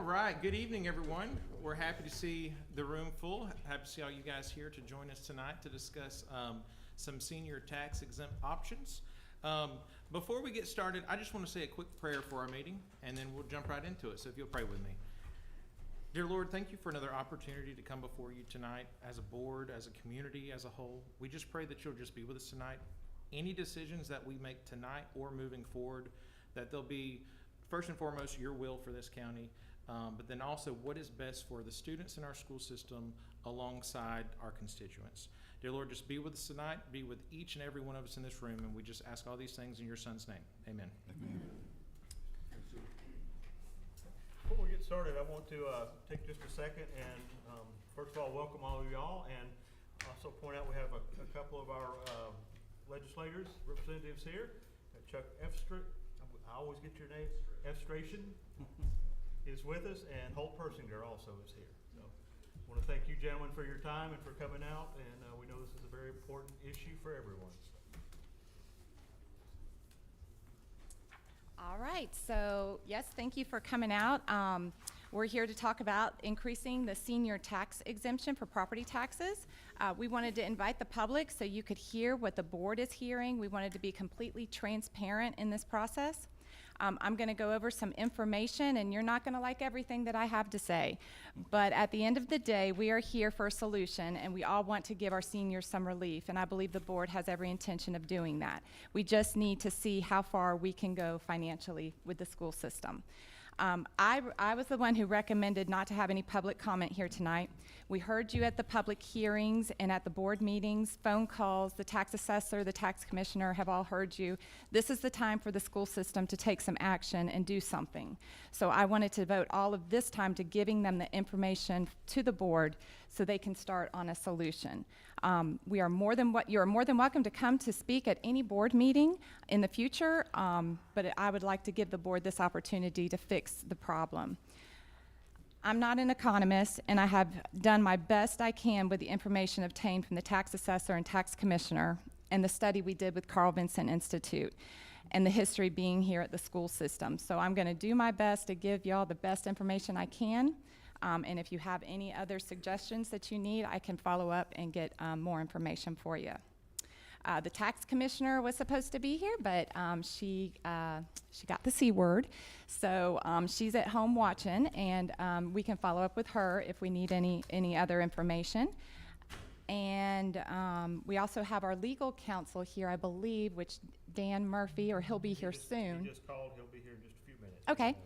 All right, good evening, everyone. We're happy to see the room full. Happy to see all you guys here to join us tonight to discuss some senior tax exempt options. Before we get started, I just want to say a quick prayer for our meeting, and then we'll jump right into it. So if you'll pray with me. Dear Lord, thank you for another opportunity to come before you tonight as a board, as a community, as a whole. We just pray that you'll just be with us tonight. Any decisions that we make tonight or moving forward, that they'll be first and foremost your will for this county, but then also what is best for the students in our school system alongside our constituents. Dear Lord, just be with us tonight, be with each and every one of us in this room, and we just ask all these things in your son's name. Amen. Amen. Before we get started, I want to take just a second and first of all welcome all of y'all, and also point out we have a couple of our legislators, representatives here. Chuck Efstra, I always get your name, Efstration is with us, and Holt Persinger also is here. So I want to thank you gentlemen for your time and for coming out, and we know this is a very important issue for everyone. All right, so yes, thank you for coming out. We're here to talk about increasing the senior tax exemption for property taxes. We wanted to invite the public so you could hear what the board is hearing. We wanted to be completely transparent in this process. I'm going to go over some information, and you're not going to like everything that I have to say. But at the end of the day, we are here for a solution, and we all want to give our seniors some relief, and I believe the board has every intention of doing that. We just need to see how far we can go financially with the school system. I was the one who recommended not to have any public comment here tonight. We heard you at the public hearings and at the board meetings, phone calls, the tax assessor, the tax commissioner have all heard you. This is the time for the school system to take some action and do something. So I wanted to devote all of this time to giving them the information to the board so they can start on a solution. You are more than welcome to come to speak at any board meeting in the future, but I would like to give the board this opportunity to fix the problem. I'm not an economist, and I have done my best I can with the information obtained from the tax assessor and tax commissioner and the study we did with Carl Vinson Institute and the history being here at the school system. So I'm going to do my best to give y'all the best information I can. And if you have any other suggestions that you need, I can follow up and get more information for you. The tax commissioner was supposed to be here, but she got the C word. So she's at home watching, and we can follow up with her if we need any other information. And we also have our legal counsel here, I believe, which Dan Murphy, or he'll be here soon. He just called. He'll be here in just a few minutes. Okay.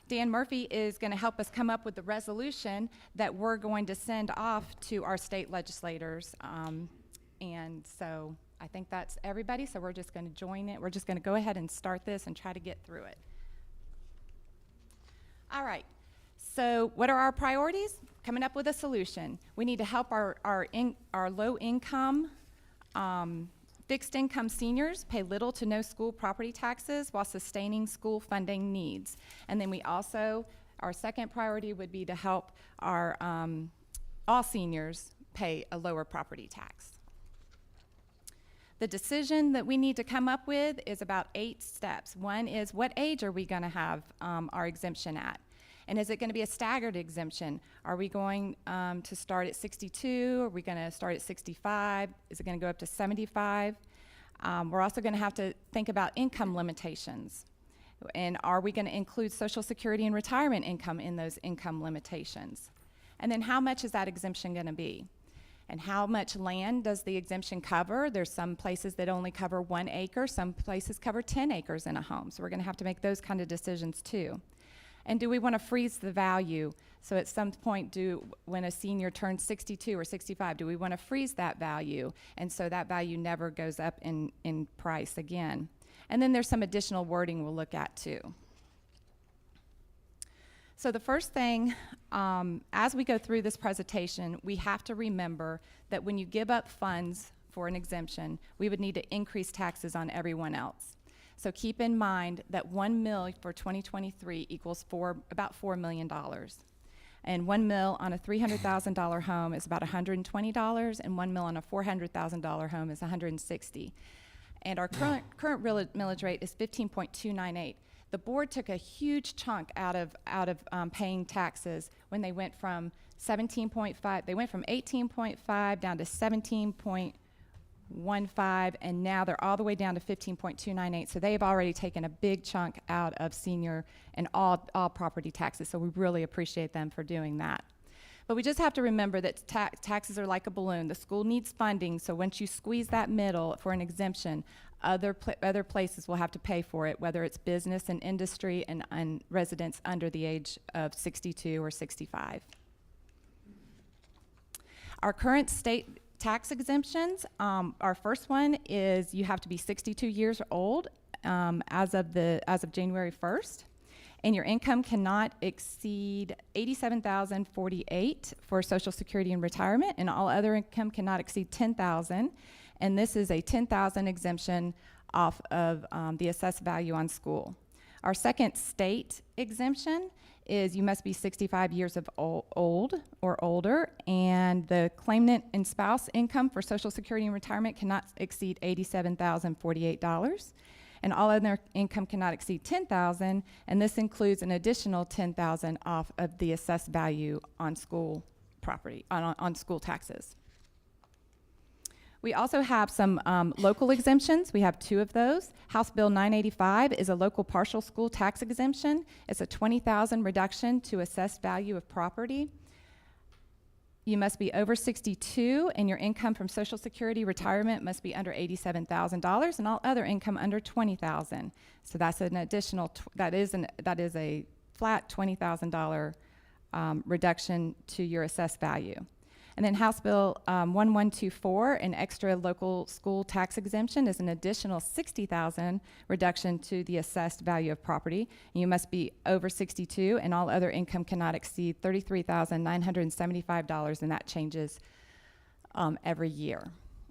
Dan Murphy is going to help us come up with the resolution that we're going to send off to our state legislators. And so I think that's everybody, so we're just going to join it. We're just going to go ahead and start this and try to get through it. All right, so what are our priorities? Coming up with a solution. We need to help our low-income, fixed-income seniors pay little to no school property taxes while sustaining school funding needs. And then we also, our second priority would be to help our all seniors pay a lower property tax. The decision that we need to come up with is about 8 steps. One is, what age are we going to have our exemption at? And is it going to be a staggered exemption? Are we going to start at 62? Are we going to start at 65? Is it going to go up to 75? We're also going to have to think about income limitations. And are we going to include Social Security and retirement income in those income limitations? And then how much is that exemption going to be? And how much land does the exemption cover? There's some places that only cover 1 acre, some places cover 10 acres in a home. So we're going to have to make those kind of decisions too. And do we want to freeze the value? So at some point, when a senior turns 62 or 65, do we want to freeze that value? And so that value never goes up in price again. And then there's some additional wording we'll look at too. So the first thing, as we go through this presentation, we have to remember that when you give up funds for an exemption, we would need to increase taxes on everyone else. So keep in mind that $1 million for 2023 equals about $4 million. And $1 million on a $300,000 home is about $120, and $1 million on a $400,000 home is $160. And our current millage rate is 15.298. The board took a huge chunk out of paying taxes when they went from 17.5, they went from 18.5 down to 17.15, and now they're all the way down to 15.298. So they've already taken a big chunk out of senior and all property taxes. So we really appreciate them for doing that. But we just have to remember that taxes are like a balloon. The school needs funding, so once you squeeze that middle for an exemption, other places will have to pay for it, whether it's business and industry and residents under the age of 62 or 65. Our current state tax exemptions, our first one is you have to be 62 years old as of January 1st. And your income cannot exceed $87,048 for Social Security and retirement, and all other income cannot exceed $10,000. And this is a $10,000 exemption off of the assessed value on school. Our second state exemption is you must be 65 years of old or older, and the claimant and spouse income for Social Security and retirement cannot exceed $87,048. And all other income cannot exceed $10,000, and this includes an additional $10,000 off of the assessed value on school property, on school taxes. We also have some local exemptions. We have 2 of those. House Bill 985 is a local partial school tax exemption. It's a $20,000 reduction to assessed value of property. You must be over 62, and your income from Social Security retirement must be under $87,000, and all other income under $20,000. So that's an additional. That is a flat $20,000 reduction to your assessed value. And then House Bill 1124, an extra local school tax exemption, is an additional $60,000 reduction to the assessed value of property. And you must be over 62, and all other income cannot exceed $33,975, and that changes every year.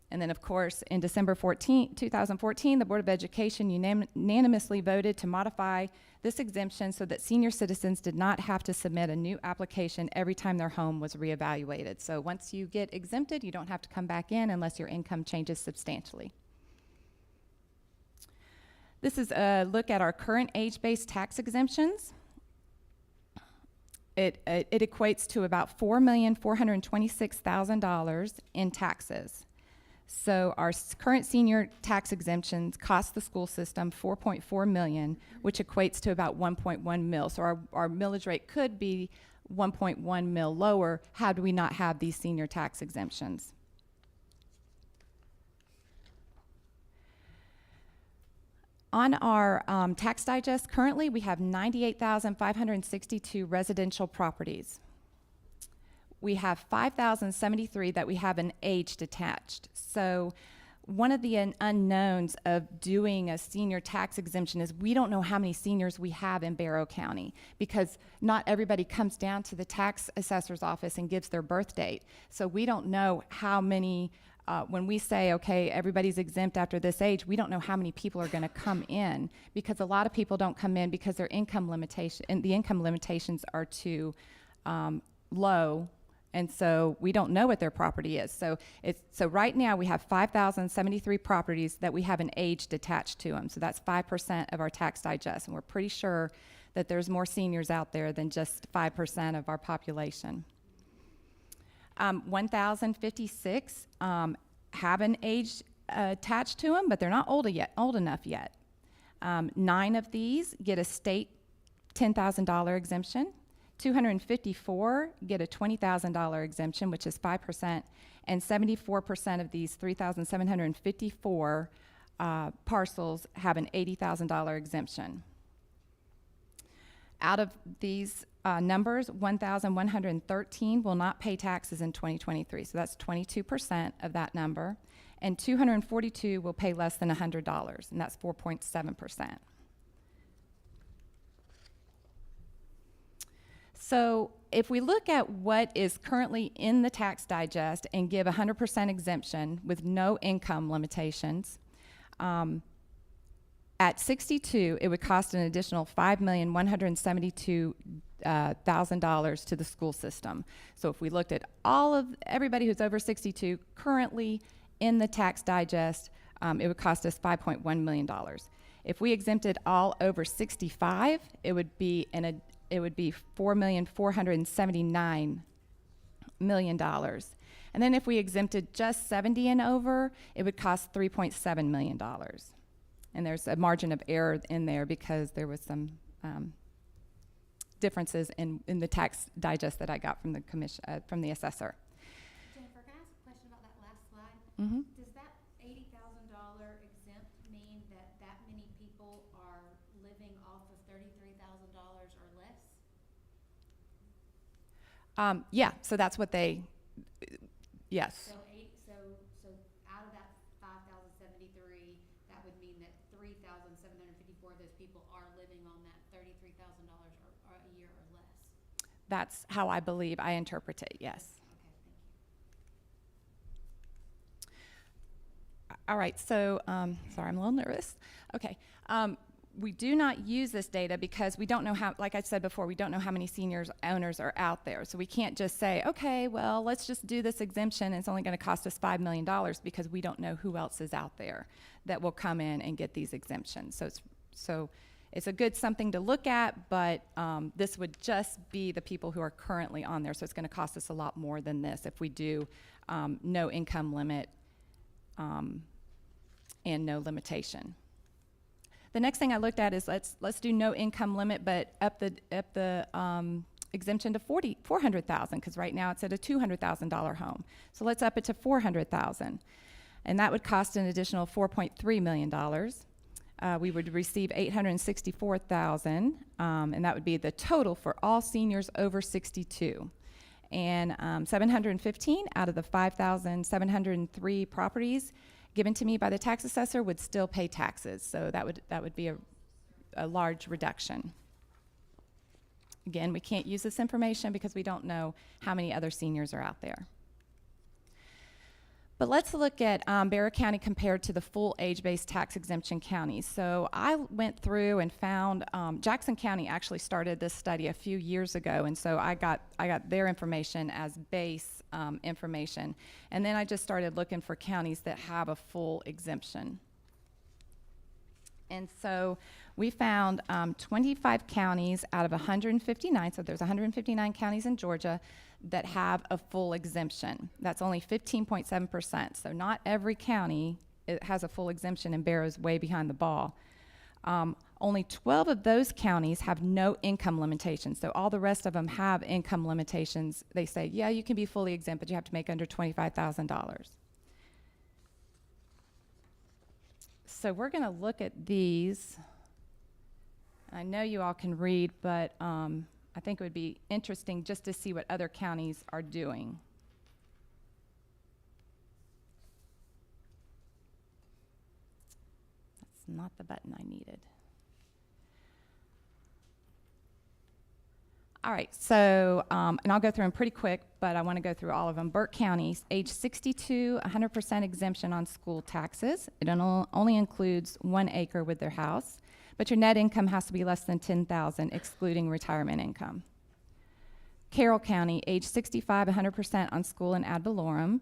And then, of course, in December 2014, the Board of Education unanimously voted to modify this exemption so that senior citizens did not have to submit a new application every time their home was reevaluated. So once you get exempted, you don't have to come back in unless your income changes substantially. This is a look at our current age-based tax exemptions. It equates to about $4,426,000 in taxes. So our current senior tax exemptions cost the school system $4.4 million, which equates to about 1.1 mil. So our millage rate could be 1.1 mil lower had we not have these senior tax exemptions. On our tax digest, currently we have 98,562 residential properties. We have 5,073 that we have an age detached. So one of the unknowns of doing a senior tax exemption is we don't know how many seniors we have in Barrow County, because not everybody comes down to the tax assessor's office and gives their birth date. So we don't know how many, when we say, okay, everybody's exempt after this age, we don't know how many people are gonna come in, because a lot of people don't come in because their income limitation, and the income limitations are too low. And so we don't know what their property is. So right now we have 5,073 properties that we have an age detached to them. So that's 5% of our tax digest. And we're pretty sure that there's more seniors out there than just 5% of our population. 1,056 have an age attached to them, but they're not old enough yet. 9 of these get a state $10,000 exemption. 254 get a $20,000 exemption, which is 5%, and 74% of these 3,754 parcels have an $80,000 exemption. Out of these numbers, 1,113 will not pay taxes in 2023, so that's 22% of that number, and 242 will pay less than $100, and that's 4.7%. So if we look at what is currently in the tax digest and give 100% exemption with no income limitations, at 62, it would cost an additional $5,172,000 to the school system. So if we looked at everybody who's over 62 currently in the tax digest, it would cost us $5.1 million. If we exempted all over 65, it would be $4,479,000,000. And then if we exempted just 70 and over, it would cost $3.7 million. And there's a margin of error in there because there was some differences in the tax digest that I got from the commission, from the assessor. Jennifer, can I ask a question about that last slide? Mm-hmm. Does that $80,000 exempt mean that many people are living off of $33,000 or less? Yeah, so that's what they, yes. So out of that 5,073, that would mean that 3,754 of those people are living on that $33,000 or a year or less. That's how I believe I interpret it, yes. Okay, thank you. All right, so, sorry, I'm a little nervous. Okay, we do not use this data because we don't know how, like I said before, we don't know how many seniors owners are out there. So we can't just say, okay, well, let's just do this exemption and it's only going to cost us $5 million because we don't know who else is out there that will come in and get these exemptions. So it's a good something to look at, but this would just be the people who are currently on there. So it's going to cost us a lot more than this if we do no income limit and no limitation. The next thing I looked at is let's do no income limit, but up the exemption to $400,000 because right now it's at a $200,000 home. So let's up it to $400,000, and that would cost an additional $4.3 million. We would receive $864,000, and that would be the total for all seniors over 62. And 715 out of the 5,703 properties given to me by the tax assessor would still pay taxes. So that would be a large reduction. Again, we can't use this information because we don't know how many other seniors are out there. But let's look at Barrow County compared to the full age-based tax exemption counties. So I went through and found Jackson County actually started this study a few years ago, and so I got their information as base information. And then I just started looking for counties that have a full exemption. And so we found 25 counties out of 159, so there's 159 counties in Georgia that have a full exemption. That's only 15.7%. So not every county has a full exemption, and Barrow's way behind the ball. Only 12 of those counties have no income limitations. So all the rest of them have income limitations. They say, yeah, you can be fully exempt, but you have to make under $25,000. So we're going to look at these. I know you all can read, but I think it would be interesting just to see what other counties are doing. That's not the button I needed. All right, so, and I'll go through them pretty quick, but I want to go through all of them. Burke County, age 62, 100% exemption on school taxes. It only includes 1 acre with their house, but your net income has to be less than $10,000, excluding retirement income. Carroll County, age 65, 100% on school and ad valorem.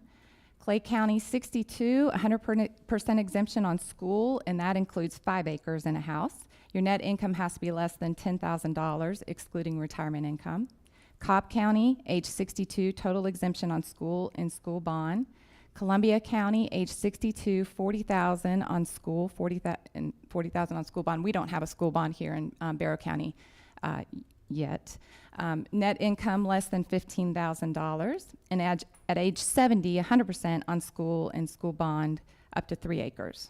Clay County, 62, 100% exemption on school, and that includes 5 acres and a house. Your net income has to be less than $10,000, excluding retirement income. Cobb County, age 62, total exemption on school and school bond. Columbia County, age 62, $40,000 on school, $40,000 on school bond. We don't have a school bond here in Barrow County yet. Net income less than $15,000, and at age 70, 100% on school and school bond up to 3 acres.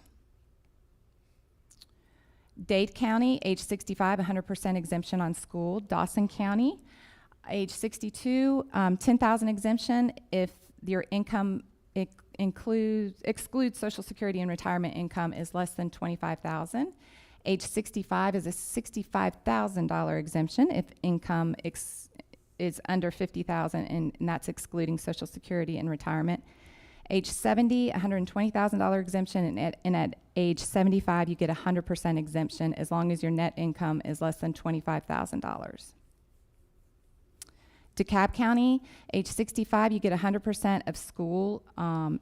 Dade County, age 65, 100% exemption on school. Dawson County, age 62, 10,000 exemption if your income excludes Social Security and retirement income is less than $25,000. Age 65 is a $65,000 exemption if income is under $50,000, and that's excluding Social Security and retirement. Age 70, $120,000 exemption, and at age 75, you get 100% exemption as long as your net income is less than $25,000. DeKalb County, age 65, you get 100% of school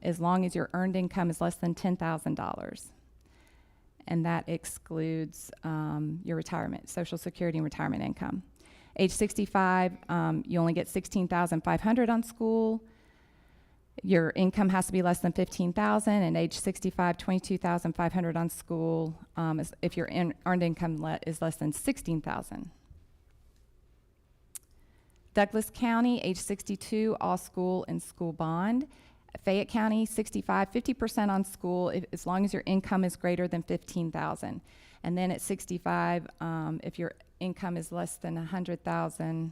as long as your earned income is less than $10,000. and that excludes your retirement, Social Security and retirement income. Age 65, you only get $16,500 on school. Your income has to be less than $15,000, and age 65, $22,500 on school if your earned income is less than $16,000. Douglas County, age 62, all school and school bond. Fayette County, 65, 50% on school as long as your income is greater than $15,000. And then at 65, if your income is less than $100,000.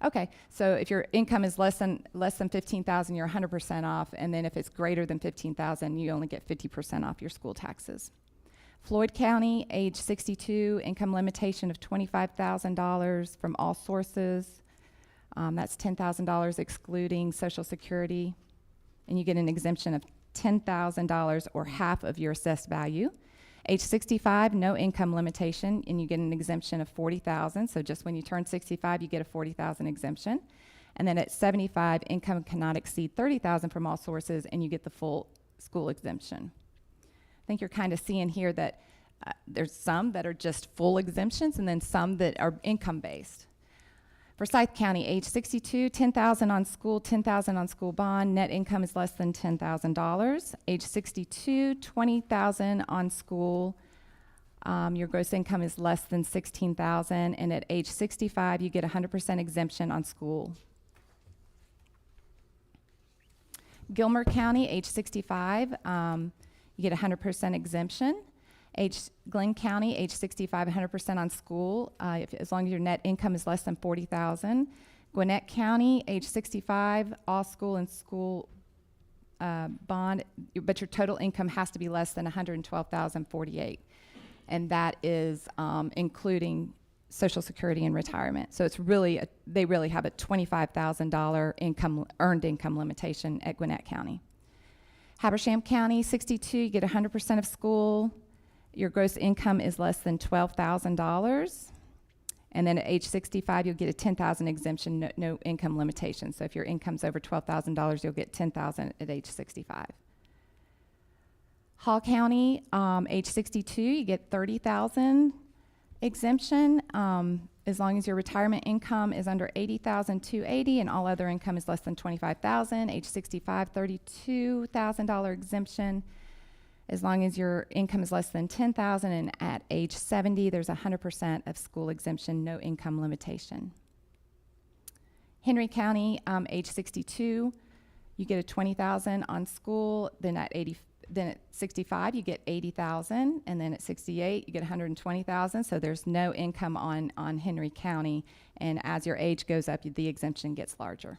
Okay, so if your income is less than $15,000, you're 100% off, and then if it's greater than $15,000, you only get 50% off your school taxes. Floyd County, age 62, income limitation of $25,000 from all sources. That's $10,000 excluding Social Security, and you get an exemption of $10,000 or half of your assessed value. Age 65, no income limitation, and you get an exemption of $40,000. So just when you turn 65, you get a $40,000 exemption. And then at 75, income cannot exceed $30,000 from all sources, and you get the full school exemption. I think you're kind of seeing here that there's some that are just full exemptions, and then some that are income-based. Forsyth County, age 62, $10,000 on school, $10,000 on school bond. Net income is less than $10,000. Age 62, $20,000 on school. Your gross income is less than $16,000. And at age 65, you get 100% exemption on school. Gilmer County, age 65, you get 100% exemption. Glenn County, age 65, 100% on school, as long as your net income is less than $40,000. Gwinnett County, age 65, all school and school bond, but your total income has to be less than $112,048, and that is including Social Security and retirement. So it's really they really have a $25,000 earned income limitation at Gwinnett County. Habersham County, 62, you get 100% of school. Your gross income is less than $12,000. And then at age 65, you'll get a $10,000 exemption, no income limitation. So if your income's over $12,000, you'll get $10,000 at age 65. Hall County, age 62, you get $30,000 exemption as long as your retirement income is under $80,280 and all other income is less than $25,000. Age 65, $32,000 exemption as long as your income is less than $10,000, and at age 70, there's 100% of school exemption, no income limitation. Henry County, age 62, you get a $20,000 on school. Then at 65, you get $80,000, and then at 68, you get $120,000. So there's no income on Henry County, and as your age goes up, the exemption gets larger.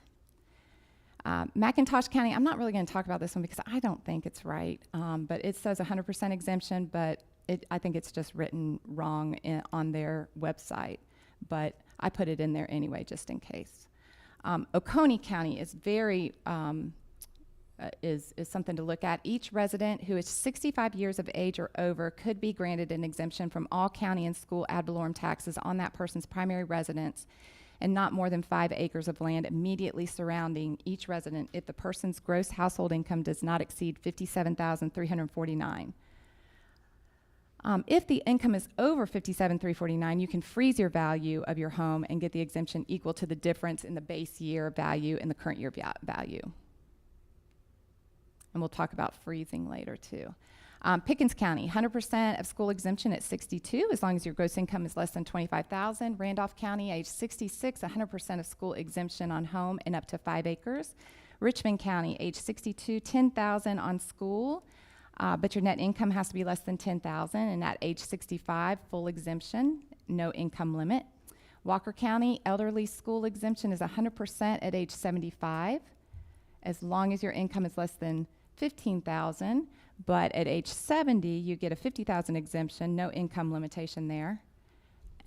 McIntosh County, I'm not really going to talk about this one because I don't think it's right, but it says 100% exemption, but I think it's just written wrong on their website, but I put it in there anyway just in case. Oconee County is very is something to look at. Each resident who is 65 years of age or over could be granted an exemption from all county and school ad valorem taxes on that person's primary residence, and not more than 5 acres of land immediately surrounding each resident if the person's gross household income does not exceed $57,349. If the income is over $57,349, you can freeze your value of your home and get the exemption equal to the difference in the base year value and the current year value. And we'll talk about freezing later too. Pickens County, 100% of school exemption at 62, as long as your gross income is less than $25,000. Randolph County, age 66, 100% of school exemption on home and up to 5 acres. Richmond County, age 62, $10,000 on school, but your net income has to be less than $10,000, and at age 65, full exemption, no income limit. Walker County, elderly school exemption is 100% at age 75, as long as your income is less than $15,000. But at age 70, you get a $50,000 exemption, no income limitation there.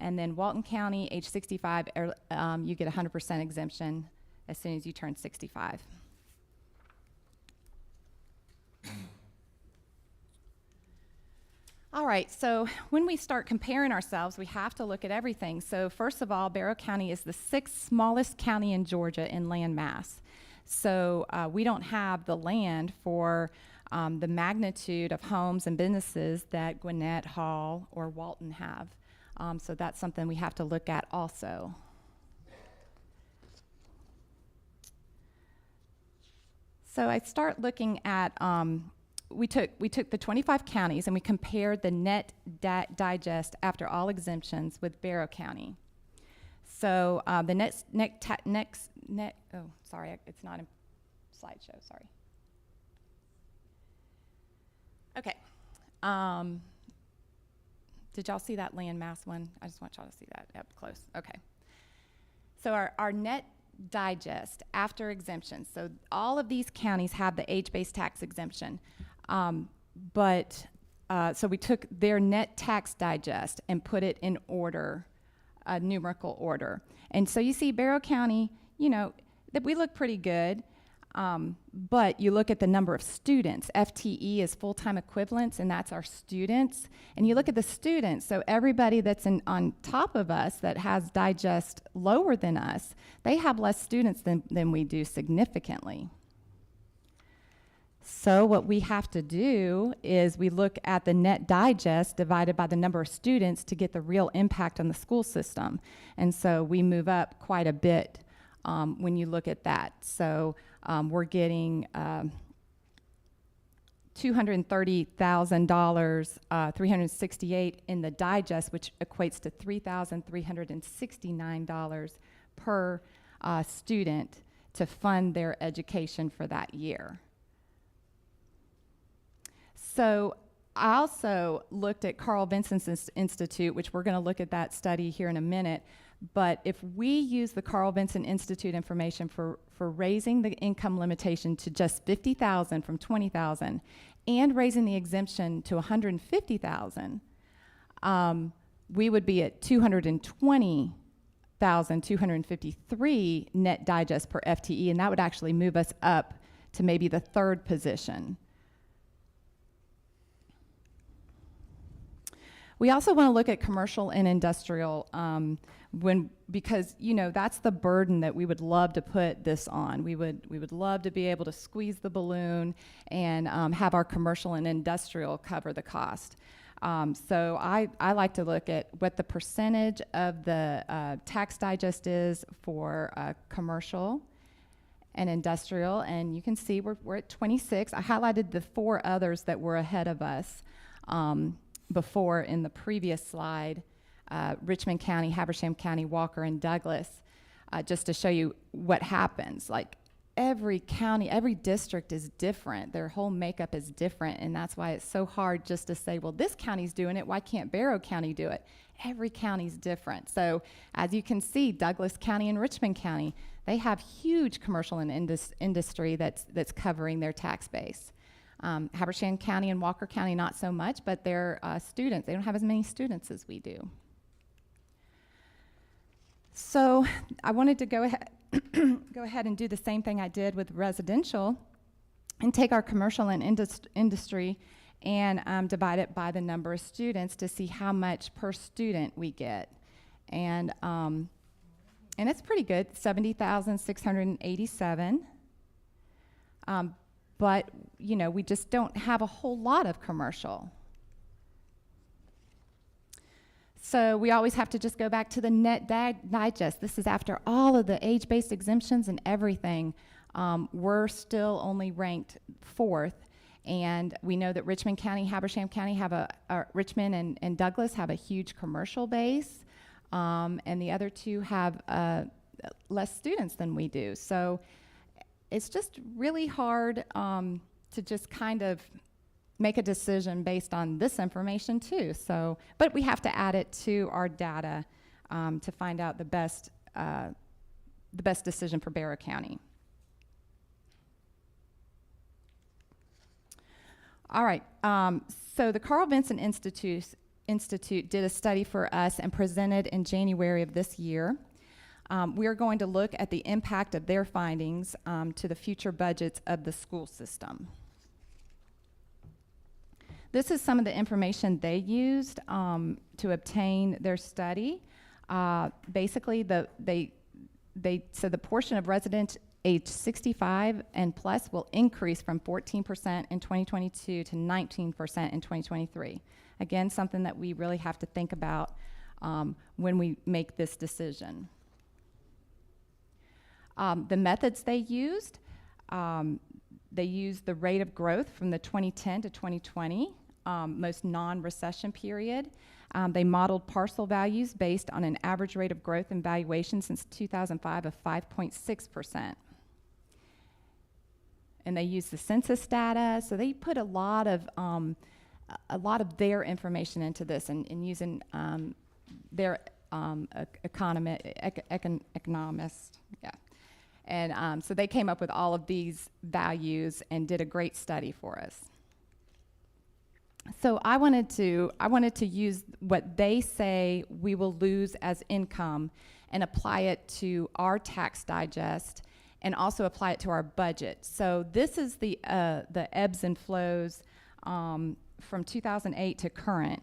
And then Walton County, age 65, you get 100% exemption as soon as you turn 65. All right, so when we start comparing ourselves, we have to look at everything. So first of all, Barrow County is the 6th smallest county in Georgia in land mass. So we don't have the land for the magnitude of homes and businesses that Gwinnett, Hall, or Walton have. So that's something we have to look at also. So I start looking at, we took the 25 counties and we compared the net digest after all exemptions with Barrow County. So the it's not in slideshow, sorry. Okay. Did y'all see that landmass one? I just want y'all to see that up close. Okay. So our net digest after exemptions. So all of these counties have the age-based tax exemption. So we took their net tax digest and put it in order, numerical order. And so you see Barrow County, you know, that we look pretty good. But you look at the number of students. FTE is full-time equivalents, and that's our students. And you look at the students, so everybody that's on top of us that has digest lower than us, they have less students than we do significantly. So what we have to do is we look at the net digest divided by the number of students to get the real impact on the school system. And so we move up quite a bit when you look at that. So we're getting $230,000, $368 in the digest, which equates to $3,369 per student to fund their education for that year. So I also looked at Carl Vinson's Institute, which we're going to look at that study here in a minute. But if we use the Carl Vinson Institute information for raising the income limitation to just $50,000 from $20,000 and raising the exemption to $150,000, we would be at $220,253 net digest per FTE, and that would actually move us up to maybe the third position. We also want to look at commercial and industrial because you know that's the burden that we would love to put this on. We would love to be able to squeeze the balloon and have our commercial and industrial cover the cost. So I like to look at what the percentage of the tax digest is for commercial and industrial, and you can see we're at 26. I highlighted the 4 others that were ahead of us before in the previous slide, Richmond County, Habersham County, Walker, and Douglas, just to show you what happens. Like every county, every district is different. Their whole makeup is different, and that's why it's so hard just to say, well, this county's doing it, why can't Barrow County do it? Every county's different. So as you can see, Douglas County and Richmond County, they have huge commercial and industry that's covering their tax base. Habersham County and Walker County, not so much, but their students, they don't have as many students as we do. So I wanted to go ahead and do the same thing I did with residential and take our commercial and industry and divide it by the number of students to see how much per student we get. And it's pretty good, 70,687. But, you know, we just don't have a whole lot of commercial. So we always have to just go back to the net digest. This is after all of the age-based exemptions and everything. We're still only ranked 4th. And we know that Richmond County, Habersham County Richmond and Douglas have a huge commercial base. And the other 2 have less students than we do. So it's just really hard to just kind of make a decision based on this information too. So, but we have to add it to our data to find out the best decision for Barrow County. All right. So the Carl Vinson Institute did a study for us and presented in January of this year. We are going to look at the impact of their findings to the future budgets of the school system. This is some of the information they used to obtain their study. Basically, they said the portion of age 65 and plus will increase from 14% in 2022 to 19% in 2023. Again, something that we really have to think about when we make this decision. The methods they used the rate of growth from the 2010 to 2020, most non-recession period. They modeled parcel values based on an average rate of growth and valuation since 2005 of 5.6%. And they used the census data, so they put a lot of their information into this, and using their economist, yeah. And so they came up with all of these values and did a great study for us. So I wanted to use what they say we will lose as income and apply it to our tax digest and also apply it to our budget. So this is the ebbs and flows from 2008 to current.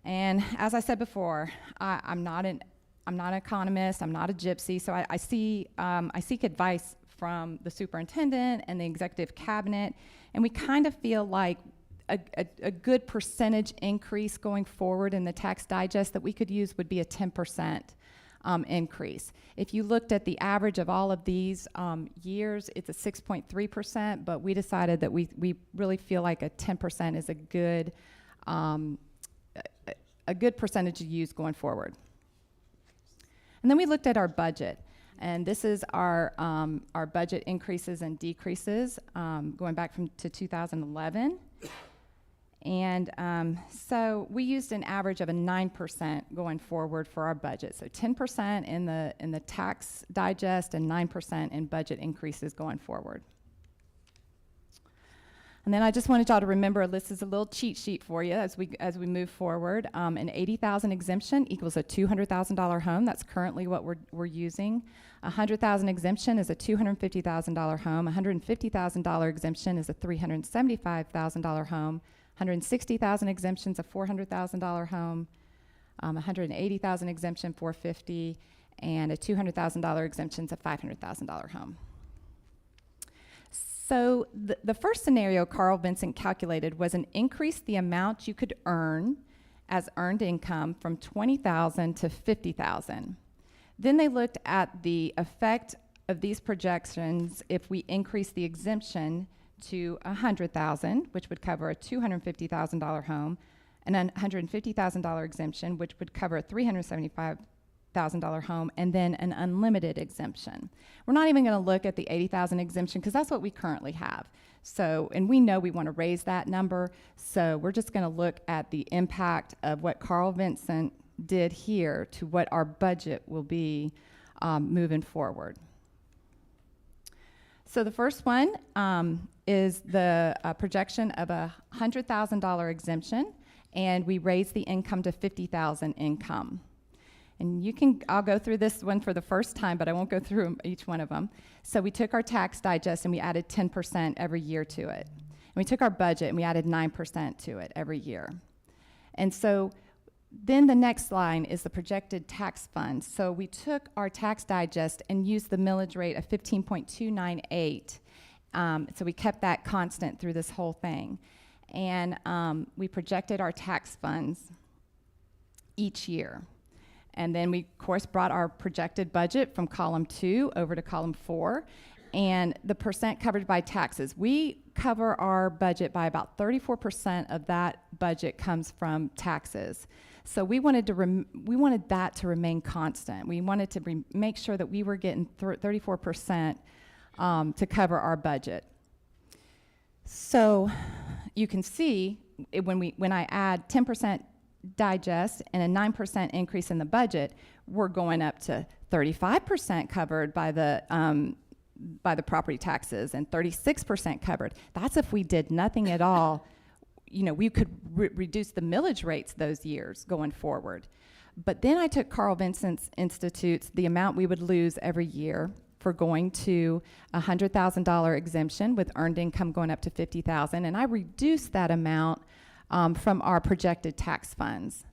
And as I said before, I'm not an economist, I'm not a gypsy, so I seek advice from the superintendent and the executive cabinet, and we kind of feel like a good percentage increase going forward in the tax digest that we could use would be a 10% increase. If you looked at the average of all of these years, it's a 6.3%, but we decided that we really feel like a 10% is a good percentage to use going forward. And then we looked at our budget, and this is our budget increases and decreases going back to 2011. And so we used an average of a 9% going forward for our budget. So 10% in the tax digest and 9% in budget increases going forward. And then I just wanted y'all to remember, this is a little cheat sheet for you as we move forward. An $80,000 exemption equals a $200,000 home. That's currently what we're using. A $100,000 exemption is a $250,000 home. A $150,000 exemption is a $375,000 home. $160,000 exemption is a $400,000 home. $180,000 exemption, $450,000, and a $200,000 exemption is a $500,000 home. So the first scenario Carl Vincent calculated was an increase the amount you could earn as earned income from $20,000 to $50,000. Then they looked at the effect of these projections if we increase the exemption to $100,000, which would cover a $250,000 home, and a $150,000 exemption, which would cover a $375,000 home, and then an unlimited exemption. We're not even going to look at the $80,000 exemption because that's what we currently have. So, and we know we want to raise that number, so we're just going to look at the impact of what Carl Vincent did here to what our budget will be moving forward. So the first one is the projection of a $100,000 exemption, and we raise the income to $50,000 income. And I'll go through this one for the first time, but I won't go through each one of them. So we took our tax digest and we added 10% every year to it. And we took our budget and we added 9% to it every year. And so then the next line is the projected tax fund. So we took our tax digest and used the millage rate of 15.298. So we kept that constant through this whole thing. And we projected our tax funds each year. And then we, of course, brought our projected budget from column 2 over to column 4. And the percent covered by taxes. We cover our budget by about 34% of that budget comes from taxes. So we wanted that to remain constant. We wanted to make sure that we were getting 34% to cover our budget. So you can see when I add 10% digest and a 9% increase in the budget, we're going up to 35% covered by the property taxes and 36% covered. That's if we did nothing at all. You know, we could reduce the millage rates those years going forward. But then I took Carl Vincent Institute's, the amount we would lose every year for going to a $100,000 exemption with earned income going up to $50,000, and I reduced that amount from our projected tax funds.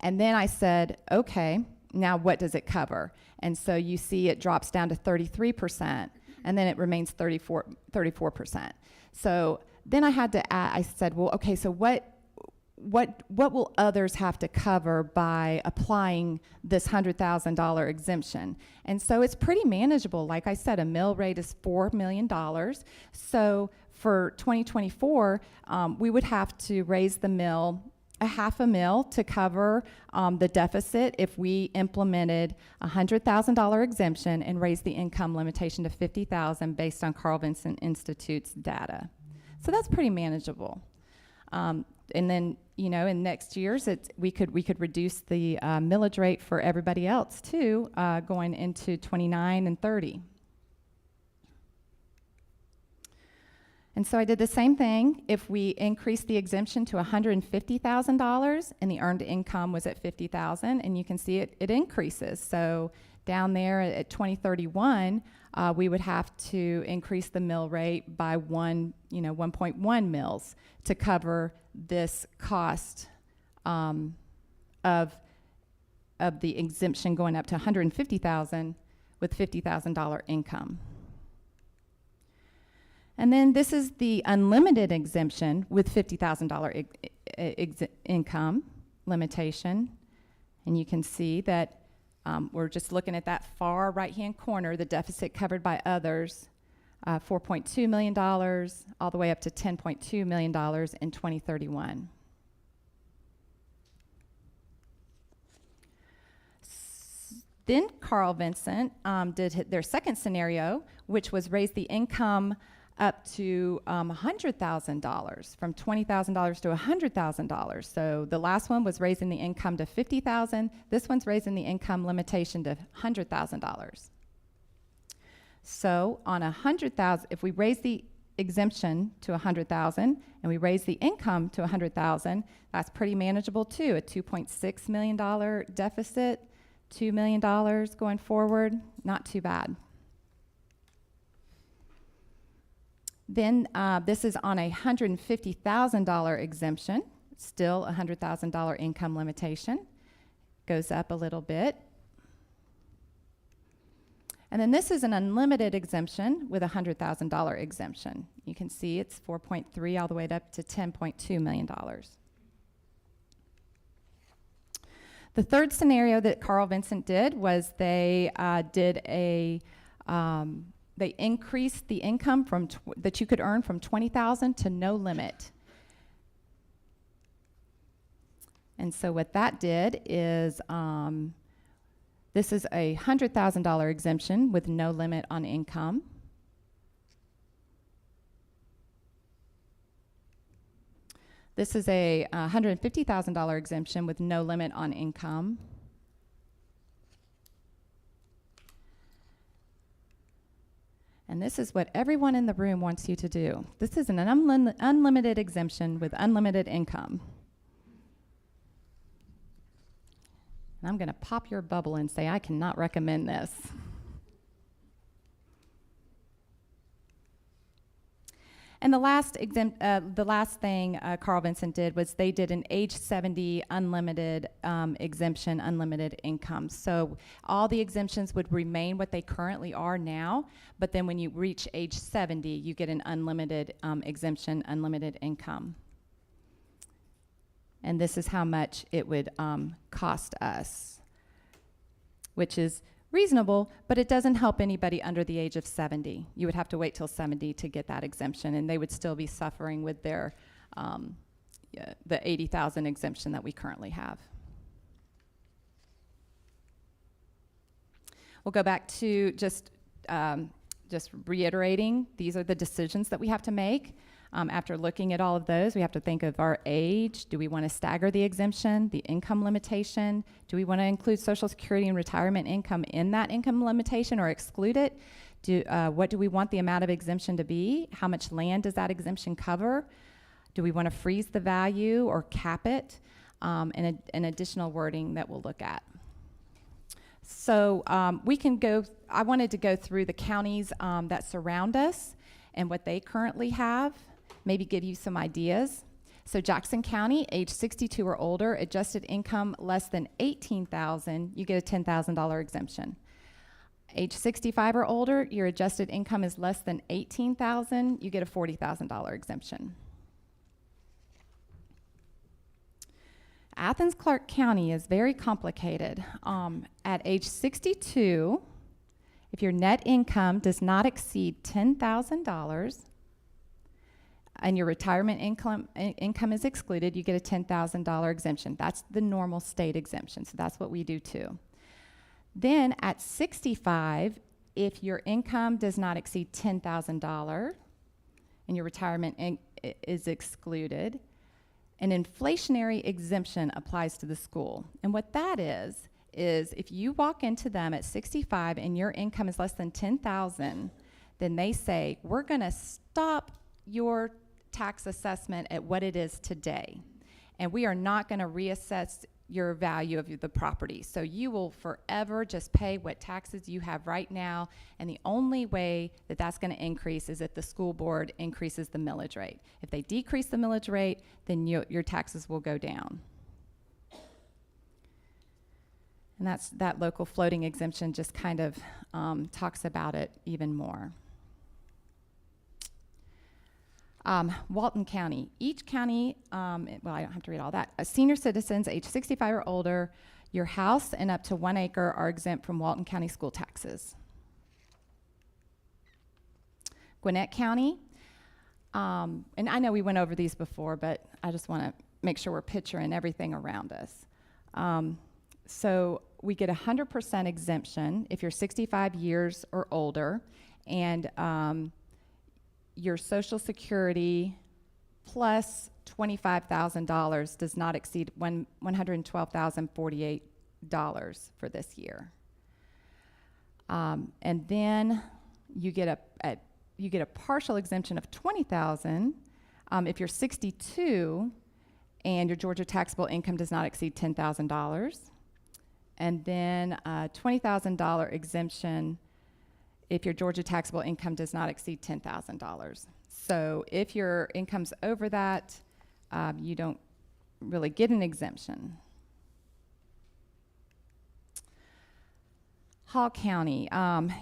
And then I said, okay, now what does it cover? And so you see it drops down to 33%. and then it remains 34%. So then I had to I said, well, okay, so what will others have to cover by applying this $100,000 exemption? And so it's pretty manageable. Like I said, a mill rate is $4 million. So for 2024, we would have to raise the mill a half a mil to cover the deficit if we implemented a $100,000 exemption and raised the income limitation to $50,000 based on Carl Vinson Institute's data. So that's pretty manageable. And then, you know, in next years, we could reduce the millage rate for everybody else too, going into 29 and 30. And so I did the same thing. If we increased the exemption to $150,000 and the earned income was at $50,000, and you can see it increases. So down there at 2031, we would have to increase the mill rate by 1.1 mils to cover this cost of the exemption going up to $150,000 with $50,000 income. And then this is the unlimited exemption with $50,000 income limitation. And you can see that we're just looking at that far right-hand corner, the deficit covered by others, $4.2 million, all the way up to $10.2 million in 2031. Then Carl Vinson did their second scenario, which was raise the income up to $100,000, from $20,000 to $100,000. So the last one was raising the income to $50,000. This one's raising the income limitation to $100,000. So on $100,000, if we raise the exemption to $100,000 and we raise the income to $100,000, that's pretty manageable too. A $2.6 million deficit, $2 million going forward, not too bad. Then this is on a $150,000 exemption, still a $100,000 income limitation. Goes up a little bit. And then this is an unlimited exemption with a $100,000 exemption. You can see it's 4.3 all the way up to $10.2 million. The third scenario that Carl Vinson did was they they increased the income that you could earn from $20,000 to no limit. And so what that did is, this is a $100,000 exemption with no limit on income. This is a $150,000 exemption with no limit on income. And this is what everyone in the room wants you to do. This is an unlimited exemption with unlimited income. And I'm going to pop your bubble and say I cannot recommend this. And the last thing Carl Vinson did was they did an age 70 unlimited exemption, unlimited income. So all the exemptions would remain what they currently are now, but then when you reach age 70, you get an unlimited exemption, unlimited income. And this is how much it would cost us, which is reasonable, but it doesn't help anybody under the age of 70. You would have to wait till 70 to get that exemption, and they would still be suffering with their the $80,000 exemption that we currently have. We'll go back to just reiterating, these are the decisions that we have to make. After looking at all of those, we have to think of our age. Do we want to stagger the exemption, the income limitation? Do we want to include Social Security and retirement income in that income limitation or exclude it? What do we want the amount of exemption to be? How much land does that exemption cover? Do we want to freeze the value or cap it? And additional wording that we'll look at. So I wanted to go through the counties that surround us and what they currently have. Maybe give you some ideas. So Jackson County, age 62 or older, adjusted income less than $18,000, you get a $10,000 exemption. Age 65 or older, your adjusted income is less than $18,000, you get a $40,000 exemption. Athens-Clarke County is very complicated. At age 62, if your net income does not exceed $10,000 and your retirement income is excluded, you get a $10,000 exemption. That's the normal state exemption, so that's what we do too. Then at 65, if your income does not exceed $10,000 and your retirement is excluded, an inflationary exemption applies to the school. And what that is if you walk into them at 65 and your income is less than $10,000, then they say, we're gonna stop your tax assessment at what it is today. And we are not gonna reassess your value of the property. So you will forever just pay what taxes you have right now, and the only way that that's going to increase is if the school board increases the millage rate. If they decrease the millage rate, then your taxes will go down. And that local floating exemption just kind of talks about it even more. Walton County. Each county, well, I don't have to read all that. Senior citizens age 65 or older, your house and up to 1 acre are exempt from Walton County school taxes. Gwinnett County, and I know we went over these before, but I just want to make sure we're picturing everything around us. So we get 100% exemption if you're 65 years or older, and your Social Security plus $25,000 does not exceed $112,048 for this year. And then you get a partial exemption of $20,000 if you're 62 and your Georgia taxable income does not exceed $10,000. And then a $20,000 exemption if your Georgia taxable income does not exceed $10,000. So if your income's over that, you don't really get an exemption. Hall County,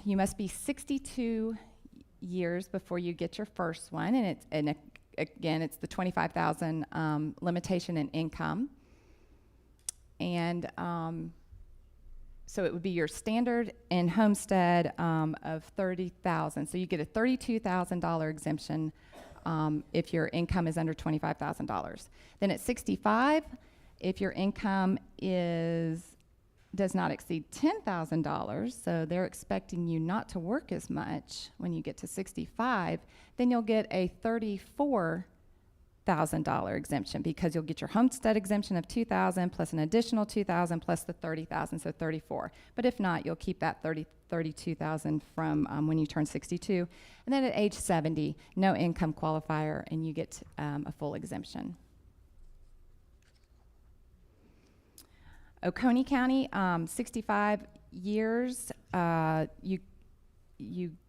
you must be 62 years before you get your first one, and again, it's the $25,000 limitation in income. And so it would be your standard and homestead of $30,000. So you get a $32,000 exemption if your income is under $25,000. Then at 65, if your income does not exceed $10,000, so they're expecting you not to work as much when you get to 65, then you'll get a $34,000 exemption because you'll get your homestead exemption of $2,000 plus an additional $2,000 plus the $30,000, so $34,000. But if not, you'll keep that $32,000 from when you turn 62. And then at age 70, no income qualifier, and you get a full exemption. Oconee County, 65 years, you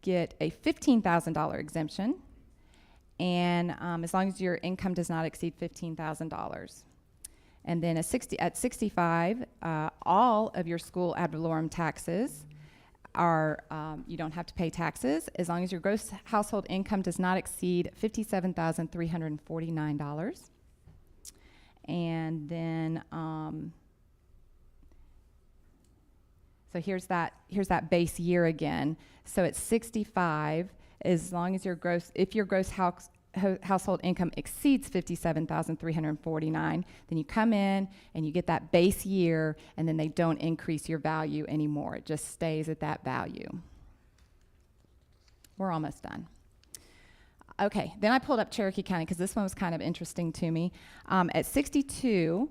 get a $15,000 exemption. And as long as your income does not exceed $15,000. And then at 65, all of your school ad valorem taxes are, you don't have to pay taxes as long as your gross household income does not exceed $57,349. And then, so here's that base year again. So at 65, as long as if your gross household income exceeds $57,349, then you come in and you get that base year, and then they don't increase your value anymore. It just stays at that value. We're almost done. Okay, then I pulled up Cherokee County because this one was kind of interesting to me. At 62,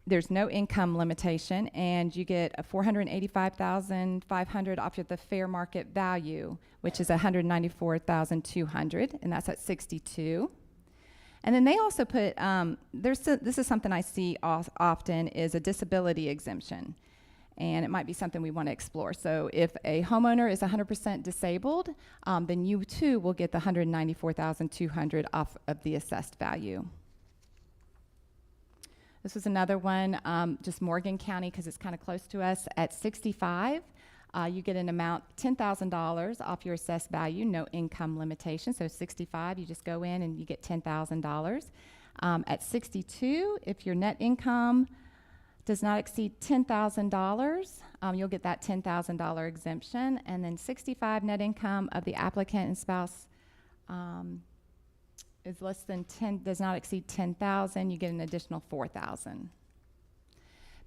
there's no income limitation, and you get a $485,500 off of the fair market value, which is $194,200, and that's at 62. And then they also put, this is something I see often, is a disability exemption, and it might be something we want to explore. So if a homeowner is 100% disabled, then you too will get the $194,200 off of the assessed value. This was another one, just Morgan County, because it's kind of close to us. At 65, you get an amount, $10,000 off your assessed value, no income limitation. So 65, you just go in and you get $10,000. At 62, if your net income does not exceed $10,000, you'll get that $10,000 exemption. And then 65, net income of the applicant and spouse is less than 10, does not exceed 10,000, you get an additional 4,000.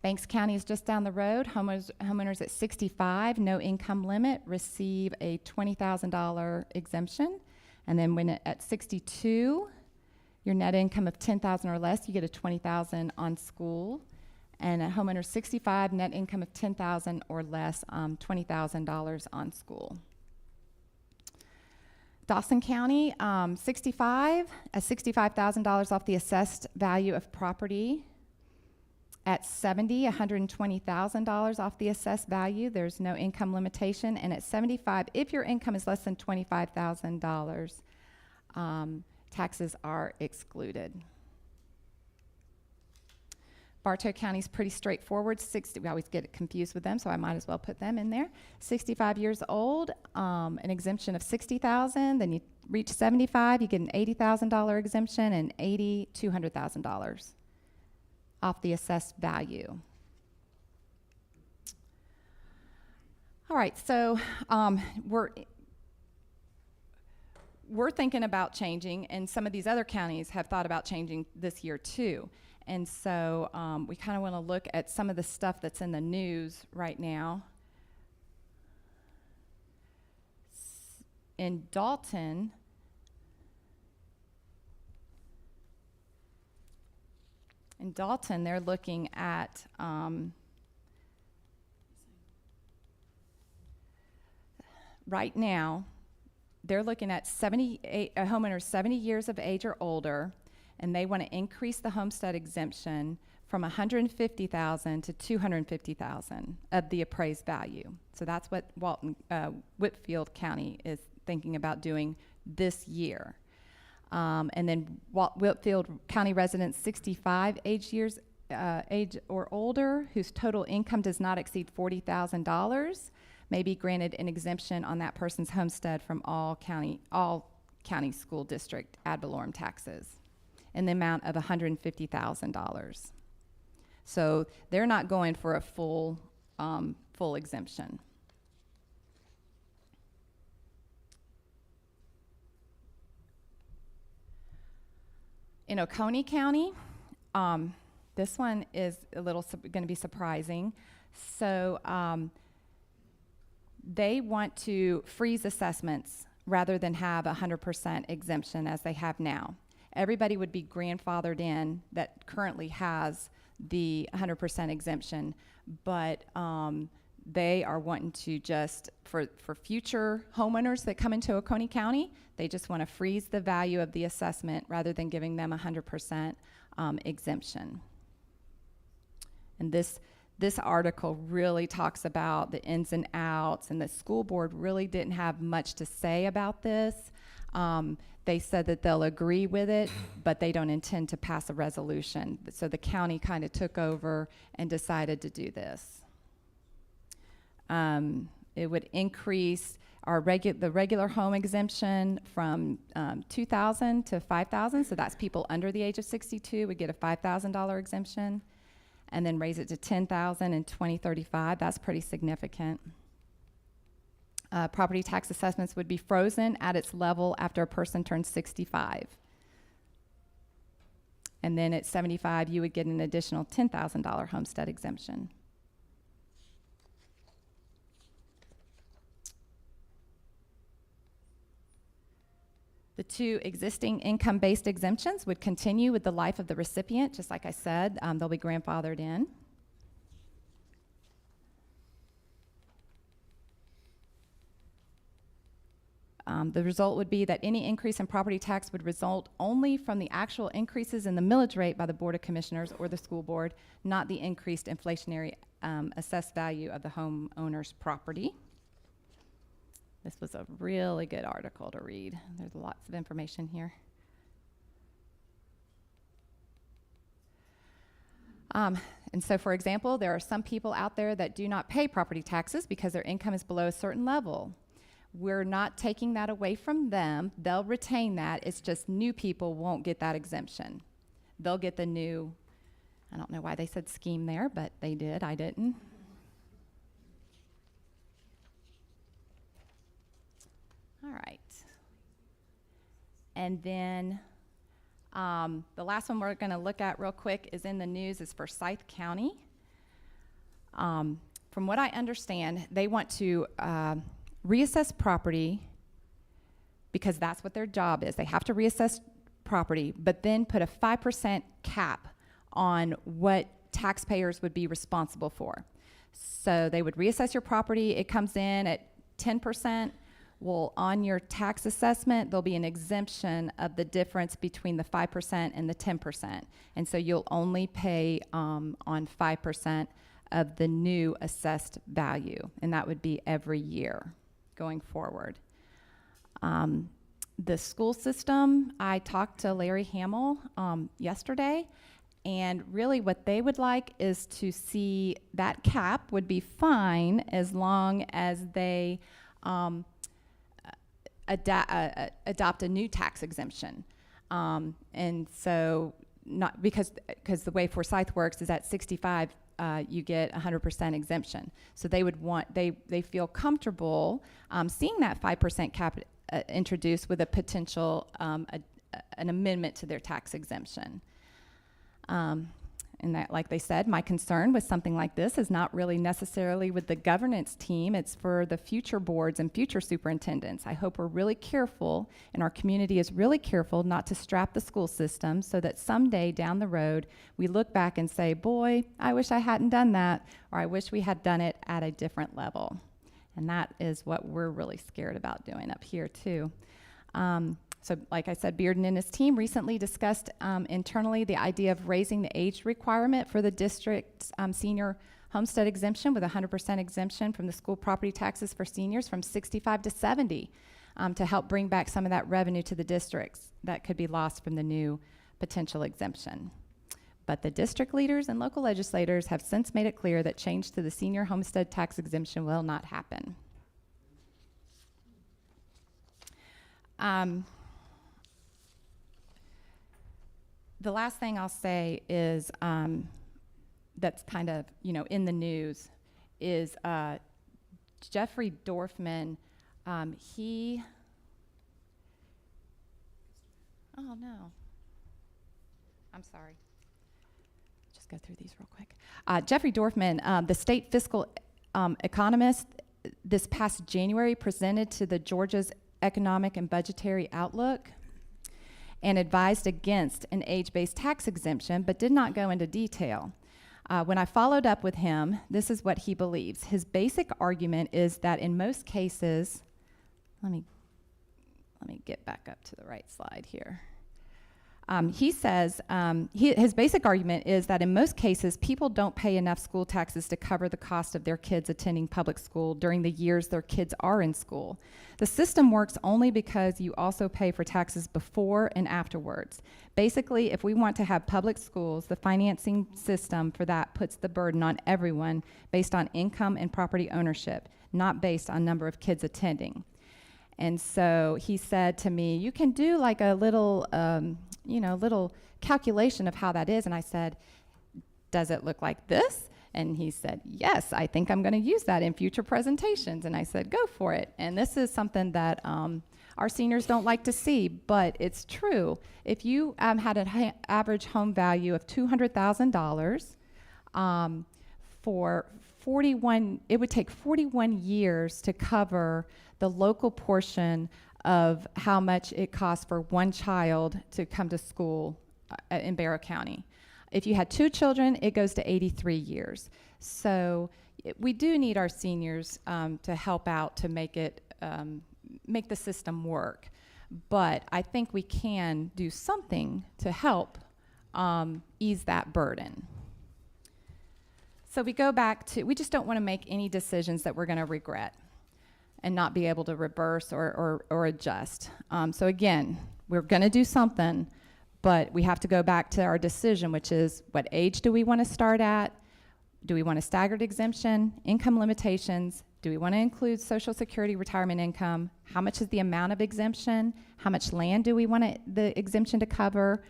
Banks County is just down the road. Homeowners at 65, no income limit, receive a $20,000 exemption. And then when at 62, your net income of 10,000 or less, you get a 20,000 on school. And a homeowner 65, net income of 10,000 or less, $20,000 on school. Dawson County, 65, $65,000 off the assessed value of property. At 70, $120,000 off the assessed value. There's no income limitation. And at 75, if your income is less than $25,000, taxes are excluded. Bartow County is pretty straightforward. We always get confused with them, so I might as well put them in there. 65 years old, an exemption of $60,000. Then you reach 75, you get an $80,000 exemption, and 80, $200,000 off the assessed value. All right, so we're thinking about changing, and some of these other counties have thought about changing this year too. And so we kind of want to look at some of the stuff that's in the news right now. In Dalton, they're looking at right now, they're looking at a homeowner 70 years of age or older, and they want to increase the homestead exemption from $150,000 to $250,000 of the appraised value. So that's what Whitfield County is thinking about doing this year. And then Whitfield County residents 65 age or older, whose total income does not exceed $40,000, may be granted an exemption on that person's homestead from all county school district ad valorem taxes in the amount of $150,000. So they're not going for a full exemption. In Oconee County, this one is a little going to be surprising. So they want to freeze assessments rather than have 100% exemption as they have now. Everybody would be grandfathered in that currently has the 100% exemption, but they are wanting to just, for future homeowners that come into Oconee County, they just want to freeze the value of the assessment rather than giving them 100% exemption. And this article really talks about the ins and outs, and the school board really didn't have much to say about this. They said that they'll agree with it, but they don't intend to pass a resolution. So the county kind of took over and decided to do this. It would increase the regular home exemption from $2,000 to $5,000. So that's people under the age of 62 would get a $5,000 exemption, and then raise it to $10,000 in 2035. That's pretty significant. Property tax assessments would be frozen at its level after a person turns 65. And then at 75, you would get an additional $10,000 homestead exemption. The two existing income-based exemptions would continue with the life of the recipient. Just like I said, they'll be grandfathered in. The result would be that any increase in property tax would result only from the actual increases in the millage rate by the Board of Commissioners or the school board, not the increased inflationary assessed value of the homeowner's property. This was a really good article to read. There's lots of information here. And so, for example, there are some people out there that do not pay property taxes because their income is below a certain level. We're not taking that away from them. They'll retain that. It's just new people won't get that exemption. They'll get the new, I don't know why they said scheme there, but they did. I didn't. All right. And then the last one we're going to look at real quick is in the news is for Scythe County. From what I understand, they want to reassess property because that's what their job is. They have to reassess property, but then put a 5% cap on what taxpayers would be responsible for. So they would reassess your property. It comes in at 10%. Well, on your tax assessment, there'll be an exemption of the difference between the 5% and the 10%. And so you'll only pay on 5% of the new assessed value, and that would be every year going forward. The school system, I talked to Larry Hamill yesterday, and really what they would like is to see that cap would be fine as long as they adopt a new tax exemption. And so not because the way Forsyth works is at 65, you get 100% exemption. So they would want, they feel comfortable seeing that 5% cap introduced with a potential, an amendment to their tax exemption. And that, like they said, my concern with something like this is not really necessarily with the governance team. It's for the future boards and future superintendents. I hope we're really careful, and our community is really careful not to strap the school system so that someday down the road we look back and say, boy, I wish I hadn't done that, or I wish we had done it at a different level. And that is what we're really scared about doing up here too. So like I said, Bearden and his team recently discussed internally the idea of raising the age requirement for the district's senior homestead exemption with 100% exemption from the school property taxes for seniors from 65 to 70 to help bring back some of that revenue to the districts that could be lost from the new potential exemption. But the district leaders and local legislators have since made it clear that change to the senior homestead tax exemption will not happen. The last thing I'll say is that's kind of, in the news is Jeffrey Dorfman. Oh no, I'm sorry. Just go through these real quick. Jeffrey Dorfman, the state fiscal economist, this past January presented to the Georgia's Economic and Budgetary Outlook and advised against an age-based tax exemption, but did not go into detail. When I followed up with him, this is what he believes. His basic argument is that in most cases, let me get back up to the right slide here. He says his basic argument is that in most cases, people don't pay enough school taxes to cover the cost of their kids attending public school during the years their kids are in school. The system works only because you also pay for taxes before and afterwards. Basically, if we want to have public schools, the financing system for that puts the burden on everyone based on income and property ownership, not based on number of kids attending. And so he said to me, you can do like a little, little calculation of how that is. And I said, does it look like this? And he said, yes, I think I'm going to use that in future presentations. And I said, go for it. And this is something that our seniors don't like to see, but it's true. If you had an average home value of $200,000 for 41, it would take 41 years to cover the local portion of how much it costs for one child to come to school in Barrow County. If you had 2 children, it goes to 83 years. So we do need our seniors to help out to make it, make the system work. But I think we can do something to help ease that burden. So we go back to, we just don't want to make any decisions that we're going to regret and not be able to reverse or adjust. So again, we're going to do something, But we have to go back to our decision, which is what age do we want to start at? Do we want a staggered exemption, income limitations? Do we want to include Social Security retirement income? How much is the amount of exemption? How much land do we want the exemption to cover?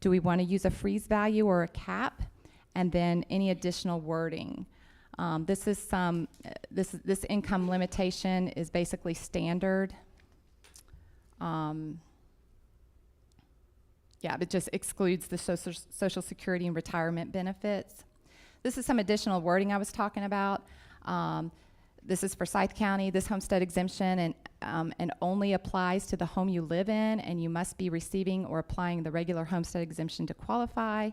Do we want to use a freeze value or a cap? And then any additional wording. This income limitation is basically standard. Yeah, it just excludes the Social Security and retirement benefits. This is some additional wording I was talking about. This is for Scythe County. This homestead exemption and only applies to the home you live in, and you must be receiving or applying the regular homestead exemption to qualify.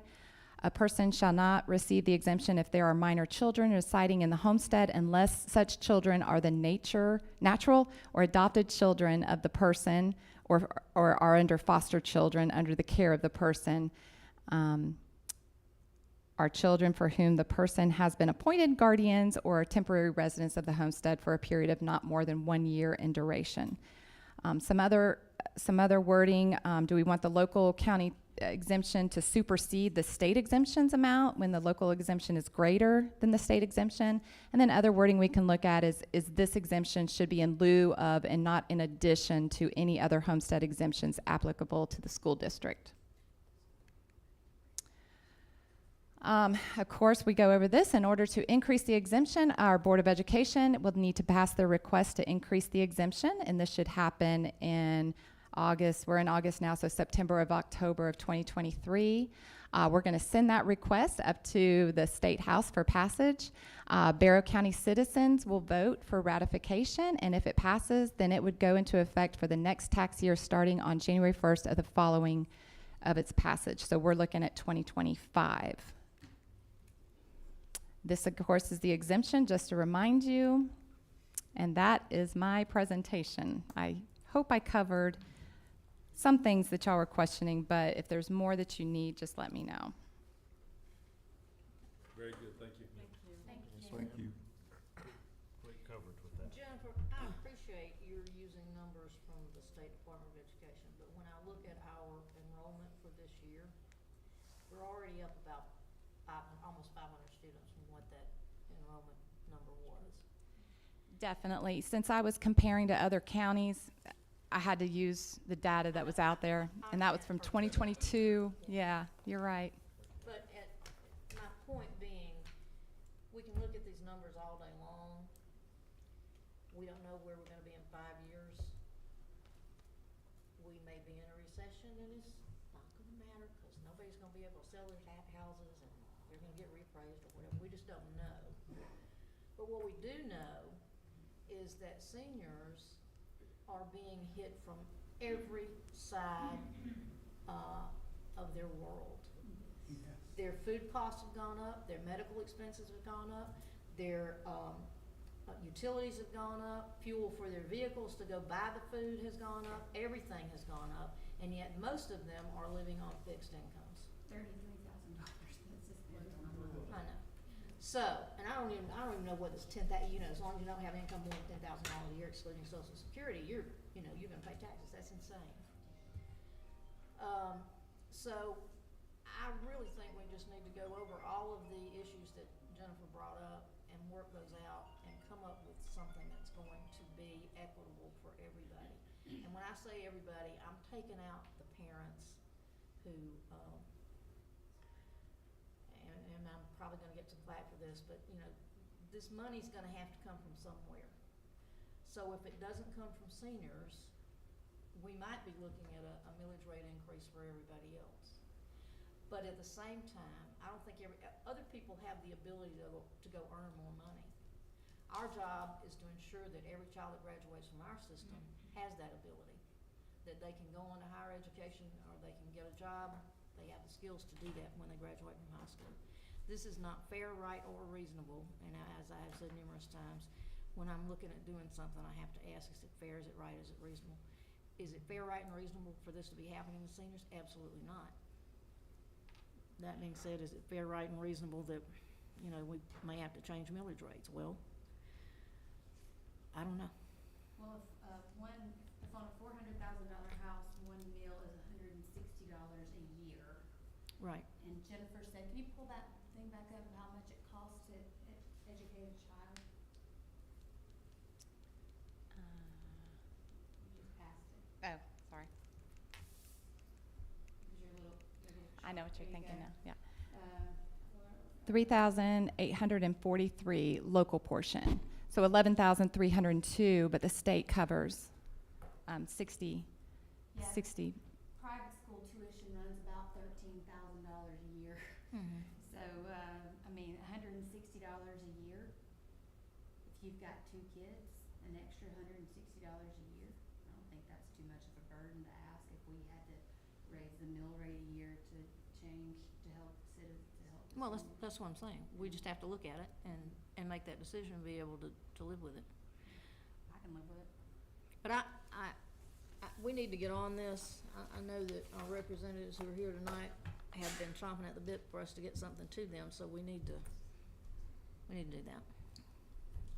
A person shall not receive the exemption if there are minor children residing in the homestead unless such children are the natural or adopted children of the person or are under foster children under the care of the person. Are children for whom the person has been appointed guardians or temporary residents of the homestead for a period of not more than 1 year in duration. Some other wording, do we want the local county exemption to supersede the state exemptions amount when the local exemption is greater than the state exemption? And then other wording we can look at is this exemption should be in lieu of and not in addition to any other homestead exemptions applicable to the school district. Of course, we go over this. In order to increase the exemption, our Board of Education will need to pass their request to increase the exemption, and this should happen in August. We're in August now, so September of October of 2023. We're going to send that request up to the State House for passage. Barrow County citizens will vote for ratification, and if it passes, then it would go into effect for the next tax year starting on January 1st of the following of its passage. So we're looking at 2025. This, of course, is the exemption, just to remind you. And that is my presentation. I hope I covered some things that y'all were questioning, but if there's more that you need, just let me know. Very good, thank you. Thank you. Great coverage with that. Jennifer, I appreciate you're using numbers from the State Department of Education, but when I look at our enrollment for this year, we're already up about almost 500 students from what that enrollment number was. Definitely. Since I was comparing to other counties, I had to use the data that was out there, and that was from 2022. Yeah, you're right. But my point being, we can look at these numbers all day long. We don't know where we're going to be in 5 years. We may be in a recession, and it's not going to matter because nobody's going to be able to sell their houses, and they're going to get reappraised or whatever. We just don't know. But what we do know is that seniors are being hit from every side of their world. Their food costs have gone up, their medical expenses have gone up, their utilities have gone up, fuel for their vehicles to go buy the food has gone up, everything has gone up, and yet most of them are living on fixed incomes. $33,000, that's just the number. I know. So, and I don't even know whether it's 10,000. As long as you don't have income more than $10,000 a year, excluding Social Security, you're going to pay taxes. That's insane. So, I really think we just need to go over all of the issues that Jennifer brought up and work those out and come up with something that's going to be equitable for everybody. And when I say everybody, I'm taking out the parents who. And I'm probably going to get some flack for this, but this money's going to have to come from somewhere. So if it doesn't come from seniors, we might be looking at a millage rate increase for everybody else. But at the same time, I don't think other people have the ability to go earn more money. Our job is to ensure that every child that graduates from our system has that ability, that they can go on to higher education or they can get a job. They have the skills to do that when they graduate from high school. This is not fair, right, or reasonable, and as I have said numerous times, when I'm looking at doing something, I have to ask, is it fair, is it right, is it reasonable? Is it fair, right, and reasonable for this to be happening to seniors? Absolutely not. That being said, is it fair, right, and reasonable that, we may have to change millage rates? Well, I don't know. Well, if if on a $400,000 house, one meal is $160 a year. Right. And Jennifer said, can you pull that thing back up of how much it costs to educate a child? You just passed it. Oh, sorry. It was your little I know what you're there you thinking go. now, yeah. Where- 3,843 local portion. So 11,302, but the state covers 60, Yeah. 60. Private school tuition runs about $13,000 a year. Mm-hmm. So, I mean, $160 a year. If you've got 2 kids, an extra $160 a year. I don't think that's too much of a burden to ask if we had to raise the mill rate a year to change, to help citizens, to help. the Well, seniors. that's what I'm saying. We just have to look at it and make that decision and be able to live with it. I can live with it. But we need to get on this. I know that our representatives who are here tonight have been chomping at the bit for us to get something to them, so we need to do that.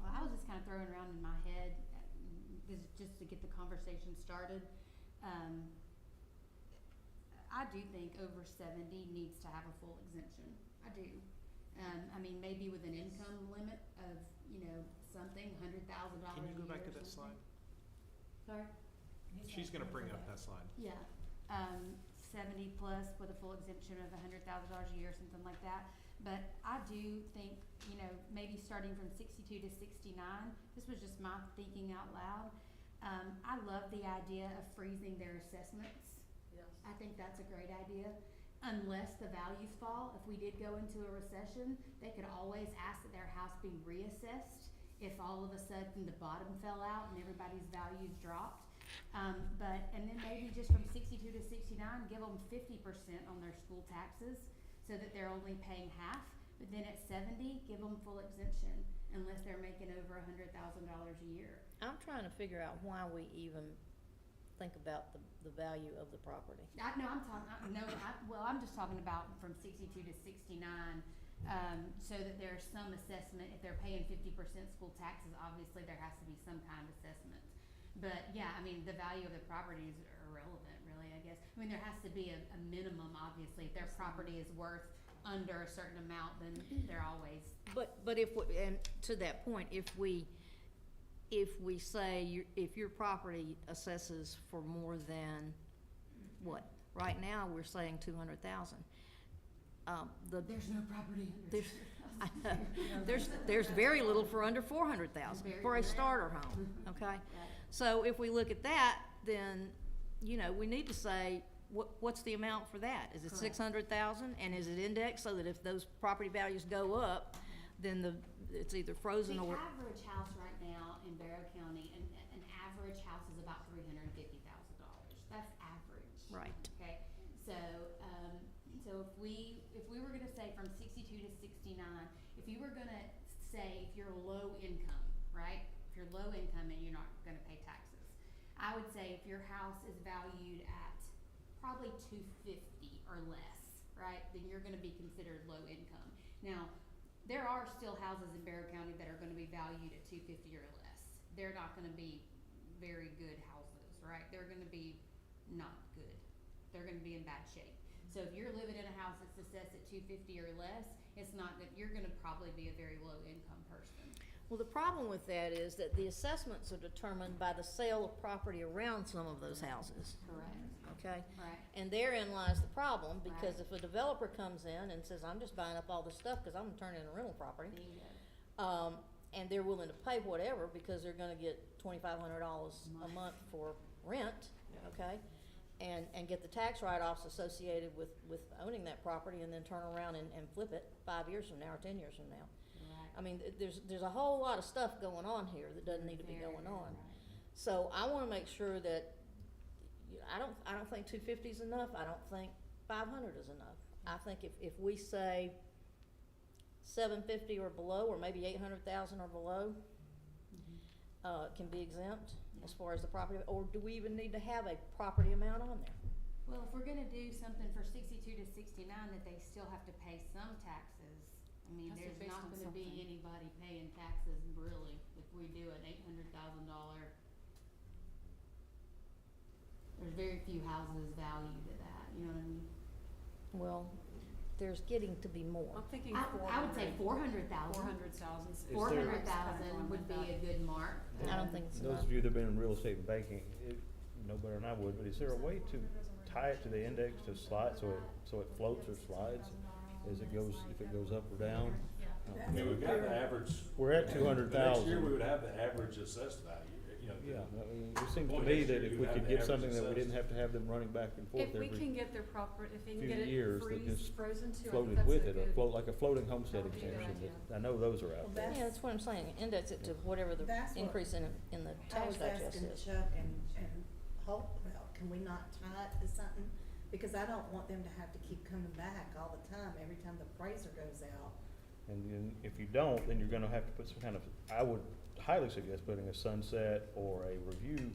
Well, I was just kind of throwing around in my head, just to get the conversation started. I do think over 70 needs to have a full exemption. I do. I mean, maybe with an income limit of, something, $100,000 Can you go a back year to or that slide? something. Sorry? She's gonna bring up that slide. Yeah, 70 plus with a full exemption of $100,000 a year, something like that. But I do think, maybe starting from 62 to 69, this was just my thinking out loud. I love the idea of freezing their assessments. Yes. I think that's a great idea. Unless the values fall, if we did go into a recession, they could always ask that their house be reassessed if all of a sudden the bottom fell out and everybody's values dropped. And then maybe just from 62 to 69, give them 50% on their school taxes so that they're only paying half. But then at 70, give them full exemption unless they're making over $100,000 a year. I'm trying to figure out why we even think about the value of the property. I'm just talking about from 62 to 69, so that there's some assessment. If they're paying 50% school taxes, obviously there has to be some kind of assessment. But yeah, I mean, the value of the property is irrelevant, really, I guess. I mean, there has to be a minimum, obviously. If their property is worth under a certain amount, then they're always. But and to that point, if we say if your property assesses for more than what? Right now, we're saying 200,000. There's no property under. I know. There's very little for under 400,000 for a starter home, okay? Right. So if we look at that, then, we need to say, what's the amount for that? Is it Correct. 600,000, and is it indexed so that if those property values go up, then it's either frozen The or? average house right now in Barrow County, an average house is about $350,000. That's average. Right. Okay, so if we were gonna say from 62 to 69, if you were gonna say if you're low income, right? If you're low income and you're not gonna pay taxes, I would say if your house is valued at probably $250,000 or less, right? Then you're gonna be considered low income. Now, there are still houses in Barrow County that are gonna be valued at $250,000 or less. They're not gonna be very good houses, right? They're gonna be not good. They're gonna be in bad shape. So if you're living in a house that's assessed at $250,000 or less, it's not that you're gonna probably be a very low income person. Well, the problem with that is that the assessments are determined by the sale of property around some of those houses, Correct. okay? Right. And therein lies the problem, because Right. if a developer comes in and says, I'm just buying up all this stuff because I'm gonna turn it into rental property, Bingo. and they're willing to pay whatever because they're gonna get $2,500 a month for rent, okay? And get the tax write-offs associated with owning that property, and then turn around and flip it 5 years from now or 10 years from now. Right. I mean, there's a whole lot of stuff going on here that doesn't need to be Very, going very on. right. So I wanna make sure that, I don't think 250 is enough, I don't think 500 is enough. I think if we say 750 or below, or maybe 800,000 or below, can be exempt as far as the property, or do we even need to have a property amount on there? Well, if we're gonna do something for 62 to 69, that they still have to pay some taxes, I mean, Has to be there's based not on gonna be something. anybody paying taxes really if we do an $800,000 there's very few houses valued at that, you know what I mean? Well, there's getting to be more. I'm thinking I would say 400,000. 400,000. 400,000 would be a good mark. I don't think it's Those enough. of you that have been in real estate and banking, you know better than I would, but is there a way to tie it to the index to slide, so it floats or slides as it goes, if it goes up or down? I mean, we've got the average. We're at 200,000. Next year, we would have the average assessed value, you know. Yeah, I mean, it seems to Well, me next that year if you we have could the get average something that we assessed. didn't have to have them running back and forth If we every can get their proper, if they can few get it years, that just frozen too, I think floated that's with a it, good. a float, like a floating homestead that would be a good exemption, idea. that, I know those are out Well, there. that's- Yeah, that's what I'm saying, index it to whatever the That's what increase in the I tax was digest asking is. Chuck and Hope about, can we not tie it to something? Because I don't want them to have to keep coming back all the time, every time the appraiser goes out. And then if you don't, then you're gonna have to put some kind of, I would highly suggest putting a sunset or a review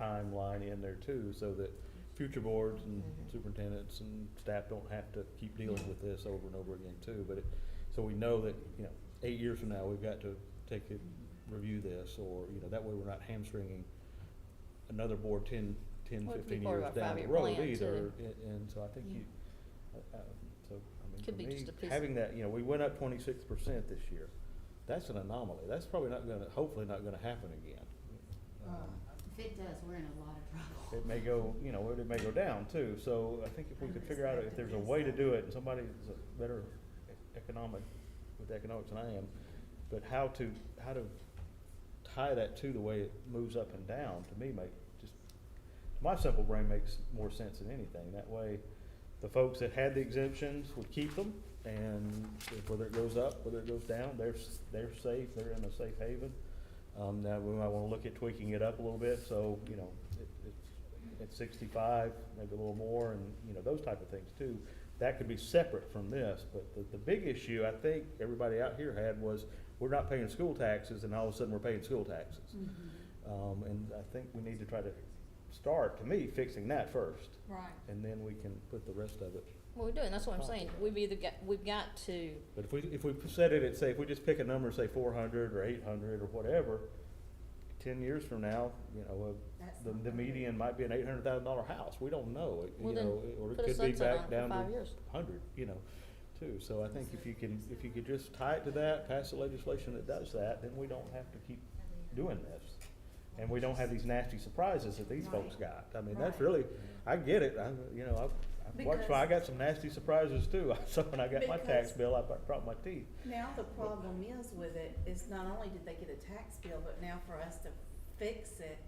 timeline in there too, so that future boards and Mhm. superintendents and staff don't have to keep dealing with this over and over again too. But so we know that, 8 years from now, we've got to take it, review this, or, that way we're not hamstringing another board 10, Well, it could be 15 part of years our down the 5-year road plan, either. too. And so I think you, Could be for me, just a piece having that, we went up 26% this year. That's an anomaly. That's probably not gonna, hopefully not gonna happen again. If it does, we're in a lot of trouble. It may go, it may go down too. So I think if we could figure out if there's a way to do it, and somebody is better with economics than I am, but how to tie that to the way it moves up and down, to me, my simple brain makes more sense than anything. That way, the folks that had the exemptions would keep them, and whether it goes up, whether it goes down, they're safe, they're in a safe haven. Now, we might wanna look at tweaking it up a little bit, so, it's 65, maybe a little more, and, those type of things too. That could be separate from this, but the big issue I think everybody out here had was, we're not paying school taxes, and all of a sudden we're paying school taxes. And I think we need to try to start, to me, fixing that first, Right. and then we can put the rest of it. Well, we're doing, that's what I'm saying, we've got to, But if we set it at, say, if we just pick a number, say 400 or 800 or whatever, 10 years from now, That's the not the gonna median might be an $800,000 house. We don't know, well then, or it put a could be sunset on back it down for to 5 years. 100, too. So I think if you could just tie it to that, pass the legislation that does that, then we don't have to keep doing this. And we don't have these nasty surprises that these folks got. I mean, that's Right. really, I get it. I've watched, Because- I got some nasty surprises too. So when I got my tax Because- bill, I dropped my teeth. Now, the problem is with it, is not only did they get a tax bill, but now for us to fix it,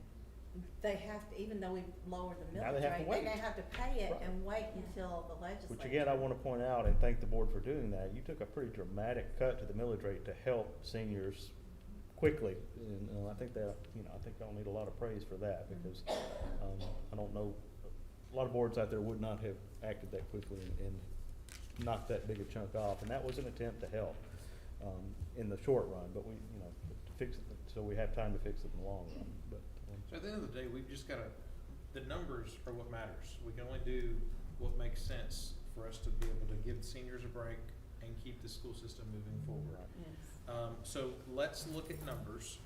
they have to, even though we lowered the Now millage they have to rate, wait. they have to pay it Right. and wait until the legislature. Which again, I wanna point out and thank the board for doing that. You took a pretty dramatic cut to the millage rate to help seniors quickly. And I think that, I think y'all need a lot of praise for that, because, I don't know, a lot of boards out there would not have acted that quickly and knocked that big a chunk off. And that was an attempt to help, in the short run, but we, to fix it, so we have time to fix it in the long run, but. So at the end of the day, we've just gotta, the numbers are what matters. We can only do what makes sense for us to be able to give the seniors a break and keep the school system moving forward. Yes. So let's look at numbers.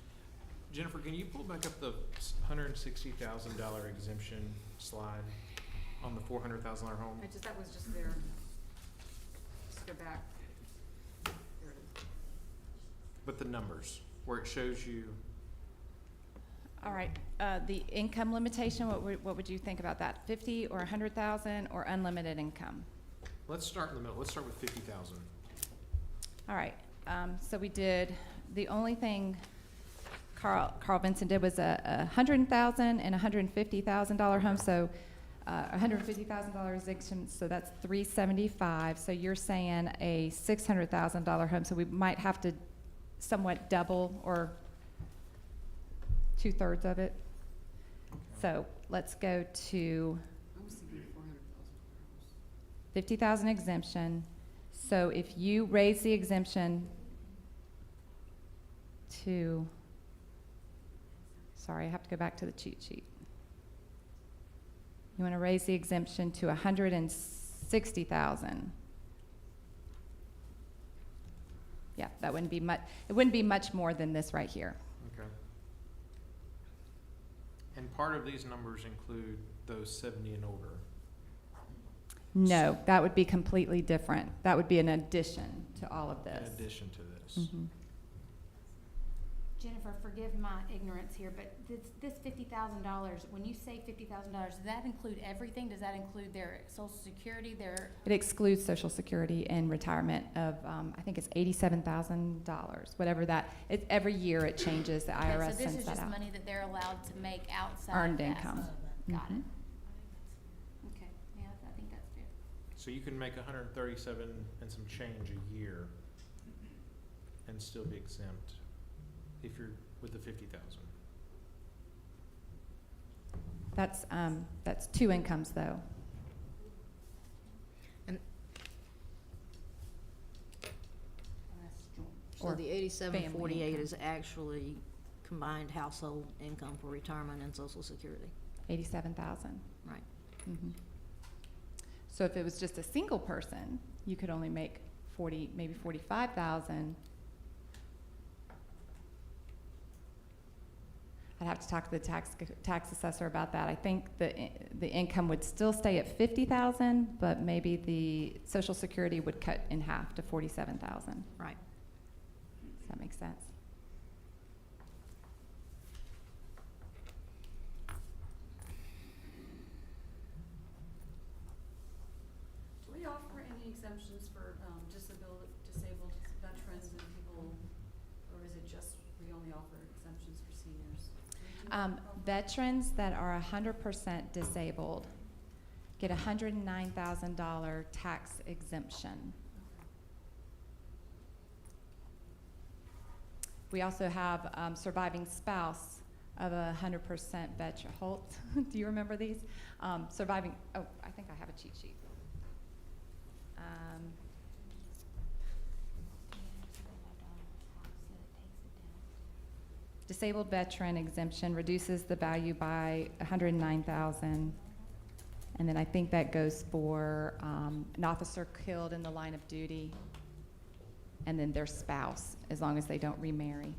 Jennifer, can you pull back up the $160,000 exemption slide on the $400,000 home? That was just there. Just go back. There it is. But the numbers, where it shows you, All right, the income limitation, what would you think about that? 50 or 100,000 or unlimited income? let's start in the middle. Let's start with 50,000. All right, so we did, the only thing Carl Vinson did was a $100,000 and $150,000 home, so $150,000 exemption, so that's $375. So you're saying a $600,000 home, so we might have to somewhat double or 2/3 of it. So let's go to I was thinking 400,000. 50,000 exemption. So if you raise the exemption to, sorry, I have to go back to the cheat sheet. You want to raise the exemption to 160,000. Yeah, that wouldn't be much, it wouldn't be much more than this right here. Okay. And part of these numbers include those 70 and older. No, that would be completely different. That would be an addition to all of In this. addition to this. Mhm. Jennifer, forgive my ignorance here, but this $50,000, when you say $50,000, does that include everything? Does that include their social security, their, It excludes Social Security and retirement of, I think it's $87,000, whatever that, every year it changes, the okay, IRS so this sends is that just out. money that they're allowed to make outside of Earned that? income. Got Mhm. it. Okay, yeah, I think that's fair. So you can make 137 and some change a year and still be exempt if you're with the 50,000. That's two incomes, though. That's joint. So Or the 8748 income. is actually combined household income for retirement and social security. 87,000. Right. Mhm. So if it was just a single person, you could only make 40, maybe 45,000. I'd have to talk to the tax assessor about that. I think the income would still stay at 50,000, but maybe the Social Security would cut in half to 47,000. Right. Does that make sense? Do we offer any exemptions for, disabled veterans and people, or is it just, we only offer exemptions for seniors? Veterans that are 100% disabled get a $109,000 tax exemption. We also have surviving spouse of a 100% veteran. Holt, do you remember these? Surviving, oh, I think I have a cheat sheet. Disabled veteran exemption reduces the value by 109,000. And then I think that goes for an officer killed in the line of duty, and then their spouse, as long as they don't remarry.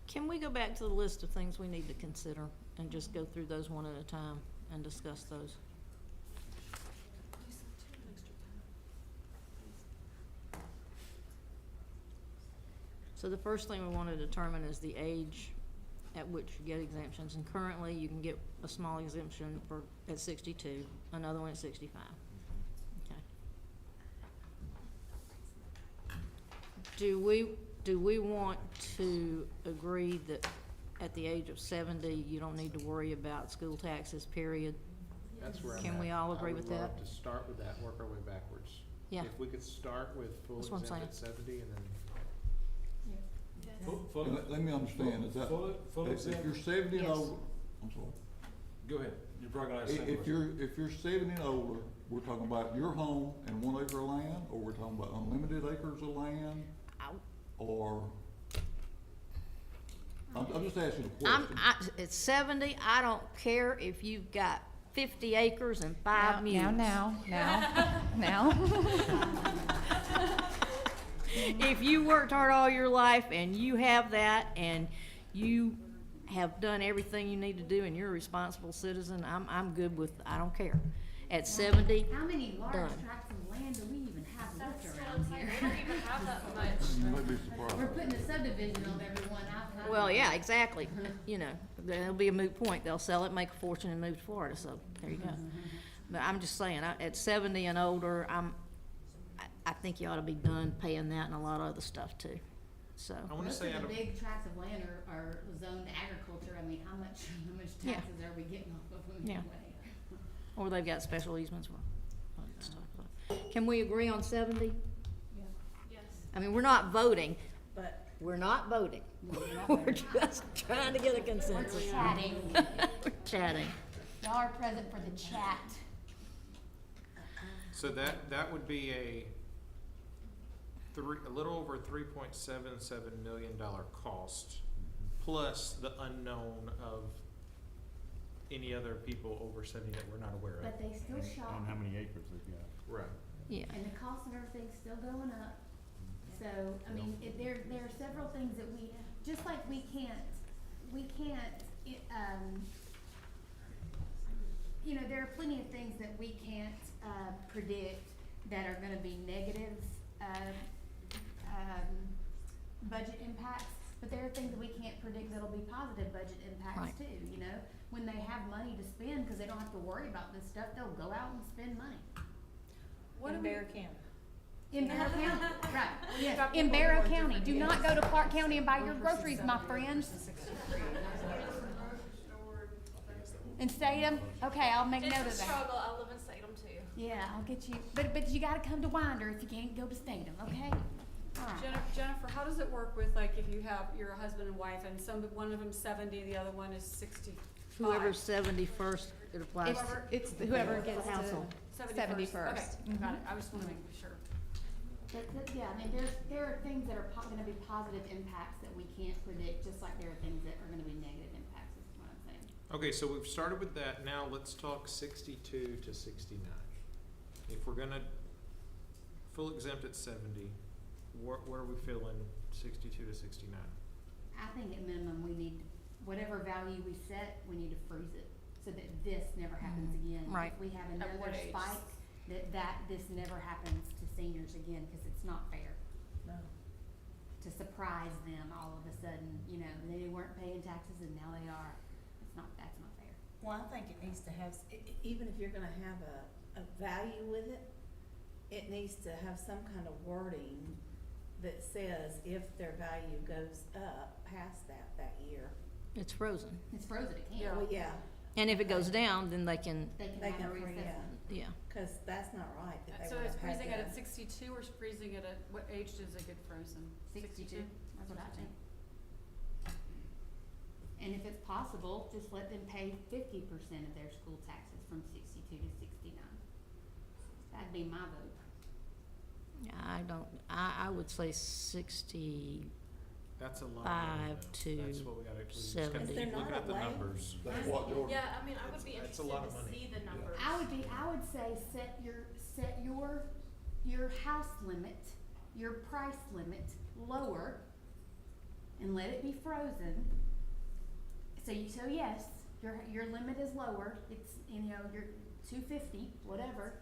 Can we go back to the list of things we need to consider and just go through those one at a time and discuss those? So the first thing we want to determine is the age at which you get exemptions. And currently, you can get a small exemption at 62, another one at 65. Okay. Do we want to agree that at the age of 70, you don't need to worry about school taxes, period? That's where I'm Can at. we all agree with I would that? love to start with that, work our way backwards. Yeah. If we could start with full That's what I'm exempt at 70 and then. Let me understand, is that, Full if exempt? you're 70 and Yes. over, I'm sorry. Go ahead. You're probably gonna ask the same If question. you're 70 and older, we're talking about your home and 1 acre of land, or we're talking about unlimited acres of land, Ow. or? I'm just asking a question. At 70, I don't care if you've got 50 acres and 5 mules. Now. If you worked hard all your life and you have that and you have done everything you need to do and you're a responsible citizen, I'm good with, I don't care. At 70, How many large Done. tracts of land do we even have left That's what around I'm saying, here? we don't even have that much. You might be surprised. We're putting a subdivision on everyone. well, yeah, exactly. You know, there'll be a moot point. They'll sell it, make a fortune and move to Florida, so there you go. But I'm just saying, at 70 and older, I think you ought to be done paying that and a lot of other stuff too, so. I want to Most say of out the of, big tracts of land are zoned to agriculture. I mean, how much Yeah. taxes are we getting off of them Yeah. anyway? Or they've got special easements for other stuff. Can we agree on 70? Yes. I mean, we're not voting. But We're not voting. We're just trying to get a consensus. We're chatting. We're chatting. Y'all are present for the chat. so that would be a little over $3.77 million cost, plus the unknown of any other people over 70 that we're not aware of. But they still shop. And how many acres they've got. Right. Yeah. And the cost of everything's still going up. So, I mean, there are several things that we, just like we can't, you know, there are plenty of things that we can't, predict that are gonna be negative, budget impacts, but there are things that we can't predict that'll be positive budget impacts Right. too, you know? When they have money to spend, cause they don't have to worry about this stuff, they'll go out and spend money. What do we? County. In Barrow County, right, yes, Got in people who Barrow are County, do different not go to Clark County and buy your 1% groceries, my 70, friends. 1% 63. In Statham, okay, I'll make note of that. It's a struggle. I live in Salem too. Yeah, I'll get you, but you gotta come to Winder if you can't go to Statham, okay? Alright. Jennifer, how does it work with, like, if you have your husband and wife and one of them's 70, the other one is 65? Whoever's 71st, it applies to. It's whoever gets to household. 71st. Okay, got it. I was just wanting to make sure. Yeah, I mean, there are things that are gonna be positive impacts that we can't predict, just like there are things that are gonna be negative impacts, is what I'm saying. Okay, so we've started with that. Now let's talk 62 to 69. If we're gonna full exempt at 70, where are we feeling 62 to 69? I think at minimum, we need, whatever value we set, we need to freeze it, so that this never happens again. Right. If we have At what another age? spike, this never happens to seniors again, cause it's not fair. No. To surprise them all of a sudden, you know, they weren't paying taxes and now they are. That's not fair. Well, I think it needs to have, even if you're gonna have a value with it, it needs to have some kind of wording that says if their value goes up past that year. It's frozen. It's frozen, it can't. Yeah. Well, yeah, And if it goes down, then they can, They they can can have a free, reassessment. yeah. cause that's not right that they So would is have had freezing it to- at 62 or is freezing it at, what age does it get frozen? 62, that's what I think. And if it's possible, just let them pay 50% of their school taxes from 62 to 69. That'd be my vote. I would say 60, That's a lot. 5 to That's what we gotta, we just gotta 70. Is there keep looking not at the a way? numbers. That's what George. Yeah, I mean, I would be That's a interested lot of to money. see the numbers. I would say set your house limit, your price limit lower and let it be frozen. So yes, your limit is lower, it's, you know, your 250, whatever,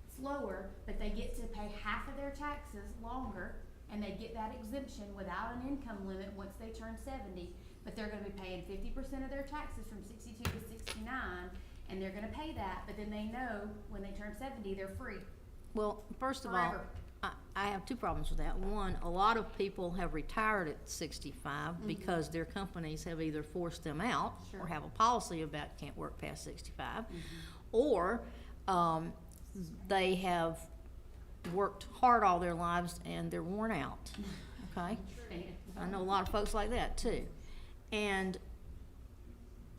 it's lower, but they get to pay half of their taxes longer and they get that exemption without an income limit once they turn 70, but they're gonna be paying 50% of their taxes from 62 to 69, and they're gonna pay that, but then they know when they turn 70, they're free. Well, first of all, Forever. I have two problems with that. One, a lot of people have retired at 65 because their companies have either forced them out Sure. or have a policy about can't work past 65, or they have worked hard all their lives and they're worn out, okay? I know a lot of folks like that too. And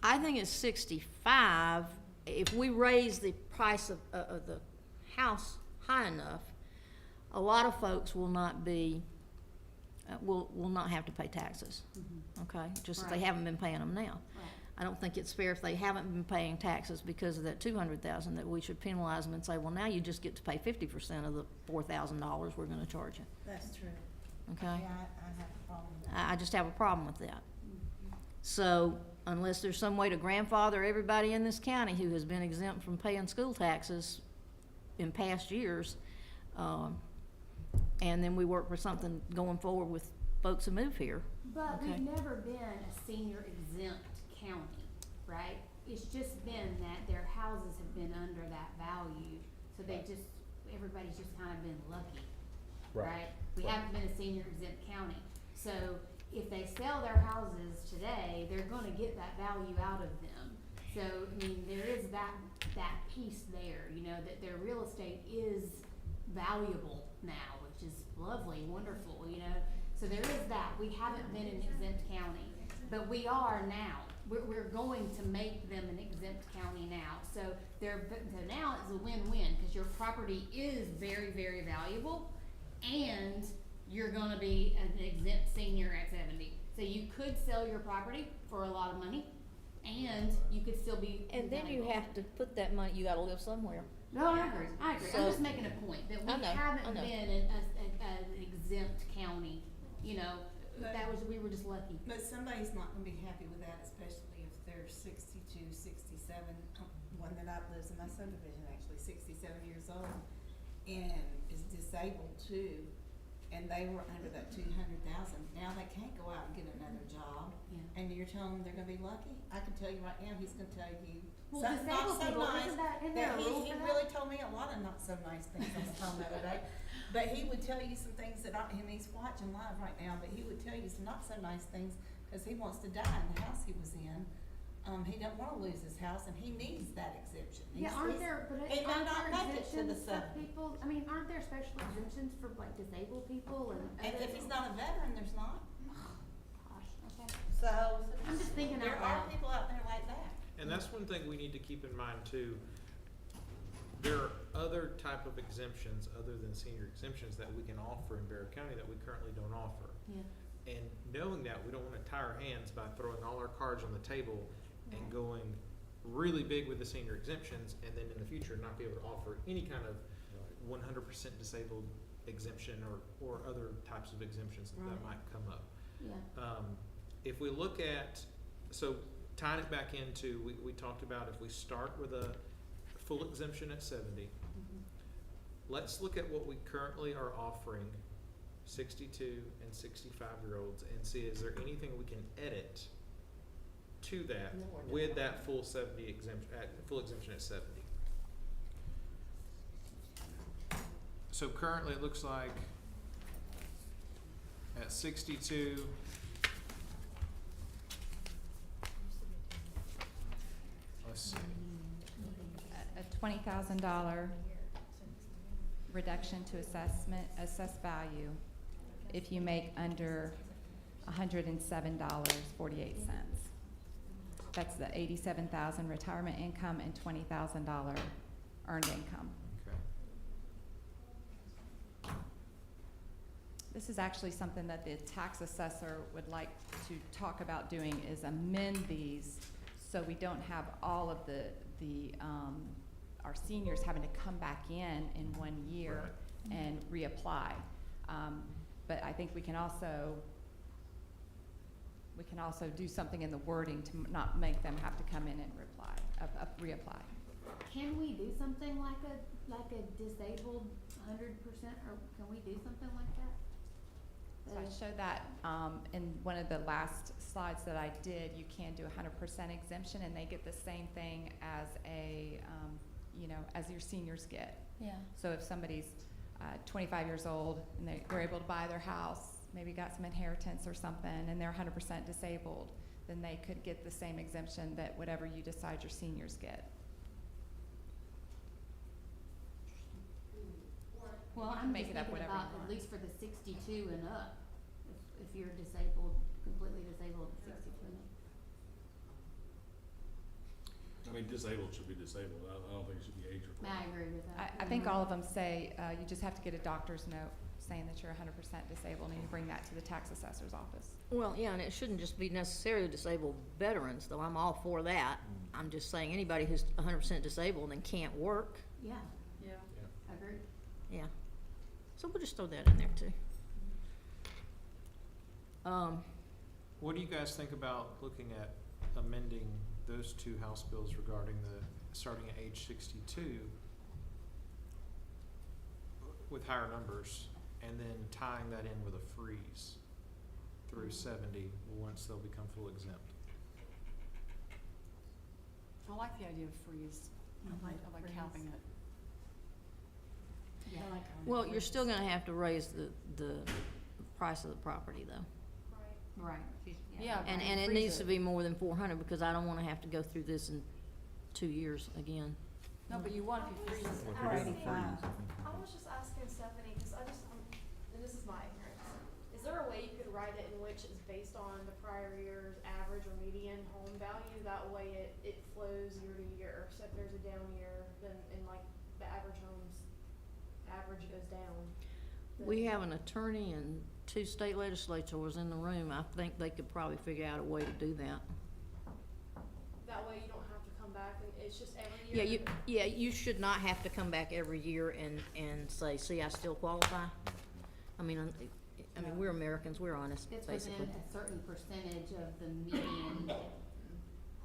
I think at 65, if we raise the price of the house high enough, a lot of folks will not be, will not have to pay taxes, okay? Just that they Right. haven't been paying them now. Right. I don't think it's fair if they haven't been paying taxes because of that 200,000 that we should penalize them and say, well, now you just get to pay 50% of the $4,000 we're gonna charge you, That's true. okay? Yeah, I have a problem with that. I just have a problem with that. So unless there's some way to grandfather everybody in this county who has been exempt from paying school taxes in past years, and then we work for something going forward with folks who move here. But Okay. we've never been a senior exempt county, right? It's just been that their houses have been under that value, so they just, everybody's just kind of been lucky, right? We haven't been a senior exempt county, so if they sell their houses today, they're gonna get that value out of them. So, I mean, there is that piece there, you know, that their real estate is valuable now, which is lovely, wonderful, you know? So there is that. We haven't been an exempt county, but we are now. We're going to make them an exempt county now. So so now it's a win-win, because your property is very, very valuable, and you're gonna be an exempt senior at 70. So you could sell your property for a lot of money, and you could still be And then you valuable. have to put that money, you gotta live somewhere. No, I agree, I'm So- just making a point, that we I know, I haven't know. been an exempt county, you know, we were just lucky. But somebody's not gonna be happy with that, especially if they're 62, 67. One that lives in my subdivision, actually 67 years old, and is disabled too, and they were under that 200,000. Now they can't go out and get another job, Yeah. and you're telling them they're gonna be lucky? I can tell you right now, he's gonna tell you Well, something not disabled so people, nice. isn't there a rule He for that? really told me a lot of not so nice things on the phone the other day. But he would tell you some things that and he's watching live right now, but he would tell you some not so nice things, cause he wants to die in the house he was in. He doesn't wanna lose his house, and he needs that exemption. Yeah, aren't there, but he may aren't not there make it to the exemptions for 70. people, I mean, aren't there special exemptions for like disabled people and And other? if he's not a veteran, there's not. Gosh, okay. So, I'm just thinking there out are loud. people out there like that. And that's one thing we need to keep in mind too. There are other type of exemptions other than senior exemptions that we can offer in Barrow County that we currently don't offer. Yeah. And knowing that, we don't wanna tie our hands by throwing all our cards on the table and Right. going really big with the senior exemptions, and then in the future not be able to offer any kind of 100% disabled exemption or other types of exemptions that Right. might come up. Yeah. If we look at, so tying it back into, we talked about if we start with a full exemption at 70, Mhm. let's look at what we currently are offering 62 and 65-year-olds and see, is there anything we can edit to that No, we're with not. that full 70 exemption, full exemption at 70? So currently, it looks like at 62, let's see, A $20,000 reduction to assessed value if you make under $107.48. That's the 87,000 retirement income and $20,000 earned income. okay. This is actually something that the tax assessor would like to talk about doing, is amend these so we don't have all of our seniors having to come back in 1 year and reapply. But I think we can also do something in the wording to not make them have to come in and reapply. Can we do something like a disabled 100%, or can we do something like that? So I showed that in one of the last slides that I did. You can do 100% exemption, and they get the same thing as as your seniors get. Yeah. So if somebody's 25 years old and they're able to buy their house, maybe got some inheritance or something, and they're 100% disabled, then they could get the same exemption that whatever you decide your seniors get. Well, You can I'm make just it up thinking whatever you about want. at least for the 62 and up, if you're disabled, completely disabled at 62 and up. I mean, disabled should be disabled. I don't think it should be age required. I agree with that. I think all of them say you just have to get a doctor's note saying that you're 100% disabled, and you bring that to the tax assessor's office. Well, yeah, and it shouldn't just be necessarily disabled veterans, though I'm all for that. I'm just saying anybody who's 100% disabled and can't work, Yeah, Yeah. I agree. yeah. So we'll just throw that in there too. What do you guys think about looking at amending those two House bills regarding the starting at age 62 with higher numbers, and then tying that in with a freeze through 70 once they'll become full exempt? I like the idea of freeze. I like freeze. having it. Yeah, I like Well, you're still gonna have to raise the price of the property though. Right. Yeah. And Right, it freeze needs to it. be more than 400 because I don't wanna have to go through this in 2 years again. No, but you want if you freeze it. Well, if you're doing 85. I was just asking Stephanie, because and this is my ignorance, is there a way you could write it in which is based on the prior year's average or median home value? That way it flows year to year, so if there's a down year, then like the average goes down. We have an attorney and 2 state legislators in the room. I think they could probably figure out a way to do that. That way you don't have to come come back, and it's just every Yeah, year? you should not have to come back every year and say, see, I still qualify. I mean, we're Americans, we're honest, It's basically. within a certain percentage of the median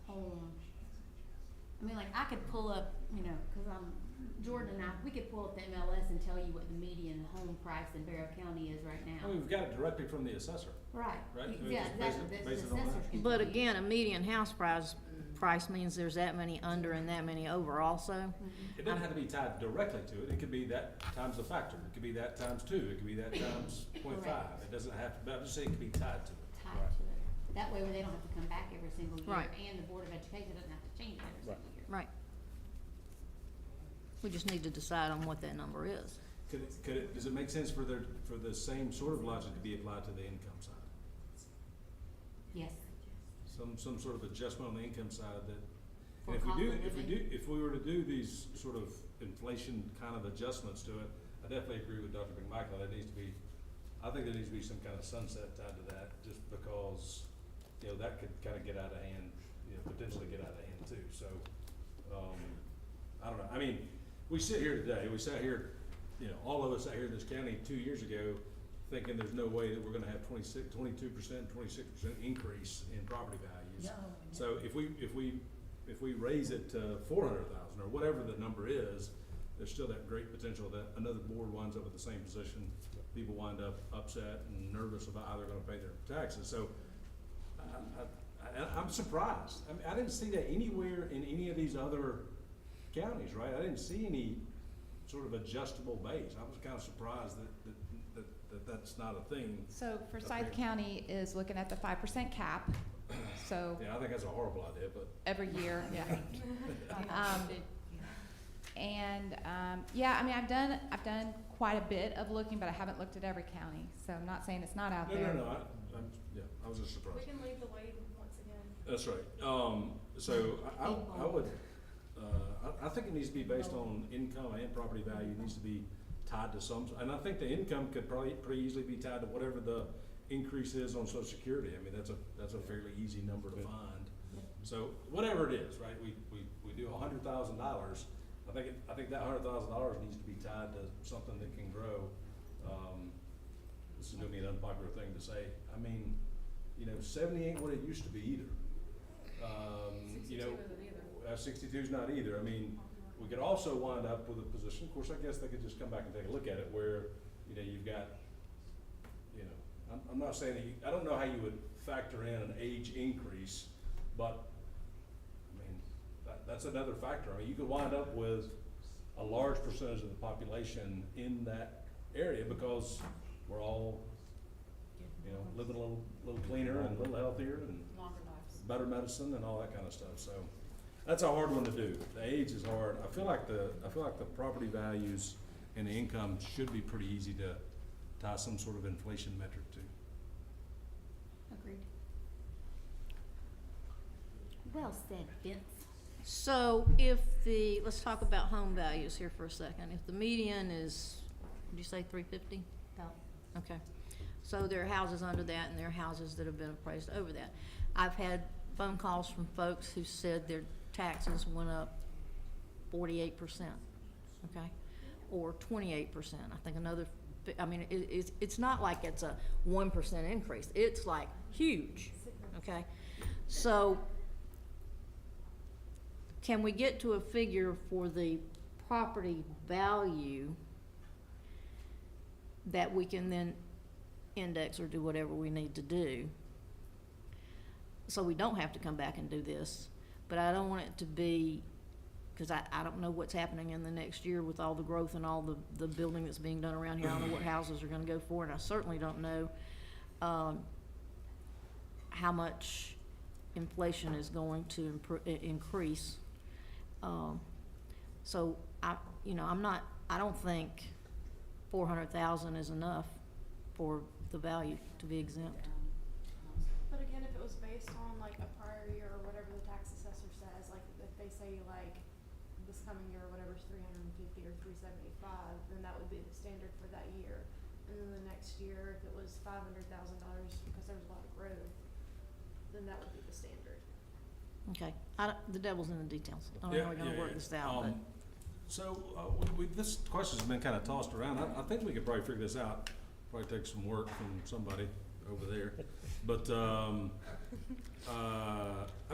home. I mean, like, I could pull up, you know, cause Jordan and I, we could pull up the MLS and tell you what the median home price in Barrow County is right now. I mean, we've got it directly from the assessor. Right. Right, so Yeah, just base exactly, it- the base it on that. assessors can But tell you. again, a median house price means there's that many under and that many over also. Mhm. It doesn't have to be tied directly to it, it could be that times the factor, it could be that times 2, it could be that times 0.5. Correct. It doesn't have to, but I'm just saying it could be tied to it. Tied to it. That way they don't have to come back every single year, Right. and the Board of Education doesn't have to change it every Right. single year. Right. We just need to decide on what that number is. Does it make sense for the same sort of logic to be applied to the income side? Yes. Some sort of adjustment on the income side that, For and cost of living. if we were to do these sort of inflation kind of adjustments to it, I definitely agree with Dr. McMichael, I think there needs to be some kind of sunset tied to that, just because, you know, that could kind of get out of hand, you know, potentially get out of hand too, so, I don't know, I mean, we sit here today, we sat here, you know, all of us sat here in this county 2 years ago thinking there's no way that we're gonna have 22%, 26% increase in property values. So if we raise it to 400,000 or whatever the number is, there's still that great potential that another board winds up with the same position. People wind up upset and nervous about how they're gonna pay their taxes. So I'm surprised. I mean, I didn't see that anywhere in any of these other counties, right? I didn't see any sort of adjustable base. I was kind of surprised that that's not a thing. So Up Forsyth here. County is looking at the 5% cap, so Yeah, I think that's a horrible idea, but. every year, yeah. Yeah, I mean, I've done quite a bit of looking, but I haven't looked at every county, so I'm not saying it's not out there. No, I was just We surprised. can leave the way once again. That's right. So I would, I think it needs to be based on income and property value. It needs to be tied to some, and I think the income could probably pretty easily be tied to whatever the increase is on Social Security. I mean, that's a fairly easy number to find. So whatever it is, right, we do $100,000. I think that $100,000 needs to be tied to something that can grow. This is gonna be an unpopular thing to say. I mean, you know, 70 ain't what it used to be either. You know, 62 is not either. I mean, we could also wind up with a position, of course, I guess they could just come back and take a look at it where, you know, you've got, you know, I'm not saying that I don't know how you would factor in an age increase, but, I mean, that's another factor. I mean, you could wind up with a large percentage of the population in that area because we're all, you know, living a little cleaner and a little healthier and Longer lives. better medicine and all that kind of stuff, so that's a hard one to do. The age is hard. I feel like the property values and the income should be pretty easy to tie some sort of inflation metric to. Agreed. Well said, Vince. So let's talk about home values here for a second. If the median is, did you say 350? About Okay. So there are houses under that and there are houses that have been appraised over that. I've had phone calls from folks who said their taxes went up 48%, okay? Or 28%. I think it's not like it's a 1% increase. It's like huge, okay? So can we get to a figure for the property value that we can then index or do whatever we need to do? So we don't have to come back and do this, but I don't want it to be, because I don't know what's happening in the next year with all the growth and all the building that's being done around here. I don't know what houses are gonna go for, and I certainly don't know, how much inflation is going to increase. So I don't think 400,000 is enough for the value to be exempt. But again, if it was based on like a prior year or whatever the tax assessor says, like if they say like this coming year or whatever's 350 or 375, then that would be the standard for that year. And then the next year, if it was $500,000 because there was a lot of growth, then that would be the standard. Okay, the devil's in the details. I don't know how we're gonna work this out, but. So, this question's been kind of tossed around. I think we could probably figure this out. Probably take some work from somebody over there. But, I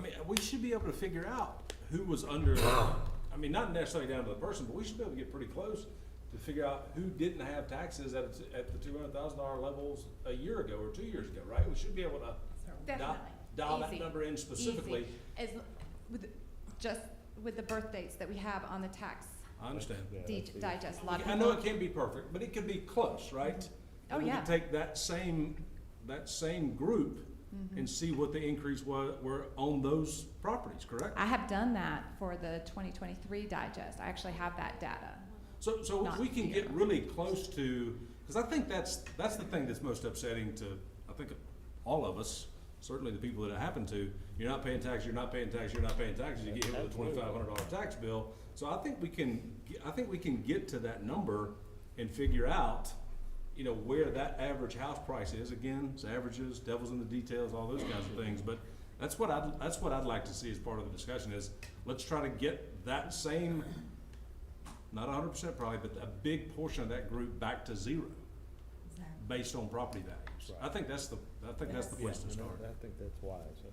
mean, we should be able to figure out who was under, I mean, not necessarily down to the person, but we should be able to get pretty close to figure out who didn't have taxes at the $200,000 levels a year ago or 2 years ago, right? We should be able to Definitely. dial that Easy. number in specifically. Easy. Just with the birth dates that we have on the tax I understand. digest. A lot of I know people- it can't be perfect, but it could be close, right? Oh, And we yeah. could take that same group Mm-hmm. and see what the increase were on those properties, correct? I have done that for the 2023 digest. I actually have that data. So if Not we can here. get really close to, because I think that's the thing that's most upsetting to, I think, all of us, certainly the people that it happened to. You're not paying taxes, you're not paying taxes, you're not paying taxes, you get hit with a $2,500 tax bill. So I think we can get to that number and figure out, you know, where that average house price is. Again, it's averages, devil's in the details, all those kinds of things. But that's what I'd like to see as part of the discussion is, let's try to get that same, not 100% probably, but a big portion of that group back to zero based on property values. Right. I think that's the place to start. I think that's wise.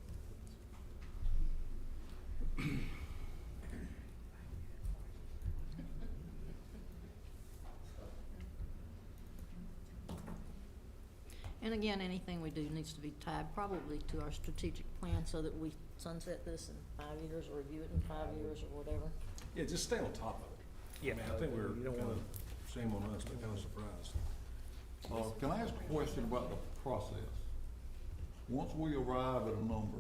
And again, anything we do needs to be tied probably to our strategic plan so that we sunset this in 5 years or review it in 5 years or whatever. Yeah, just stay on top of it. Yeah. I mean, I think we're You don't kind of, wanna- shame on us, but kind of surprised. Can I ask a question about the process? Once we arrive at a number,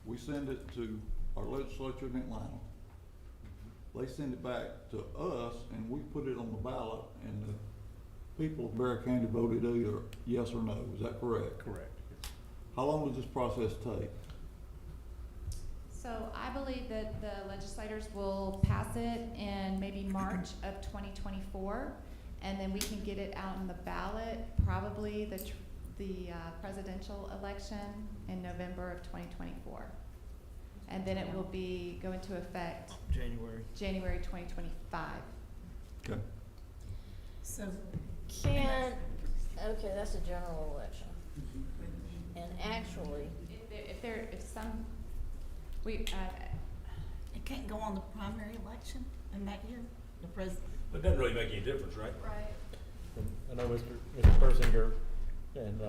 we send it to our legislature in Atlanta. They send it back to us and we put it on the ballot and the people of Bear County voted either yes or no. Is that correct? Correct. How long does this process take? So I believe that the legislators will pass it in maybe March of 2024, and then we can get it out on the ballot, probably the presidential election in November of 2024. And then it will go into effect January 2025. Okay. So, Okay, that's a general election. And actually, it can't go on the primary election in that year, the president? But it doesn't really make any difference, right? Right. I know Mr. Persinger and,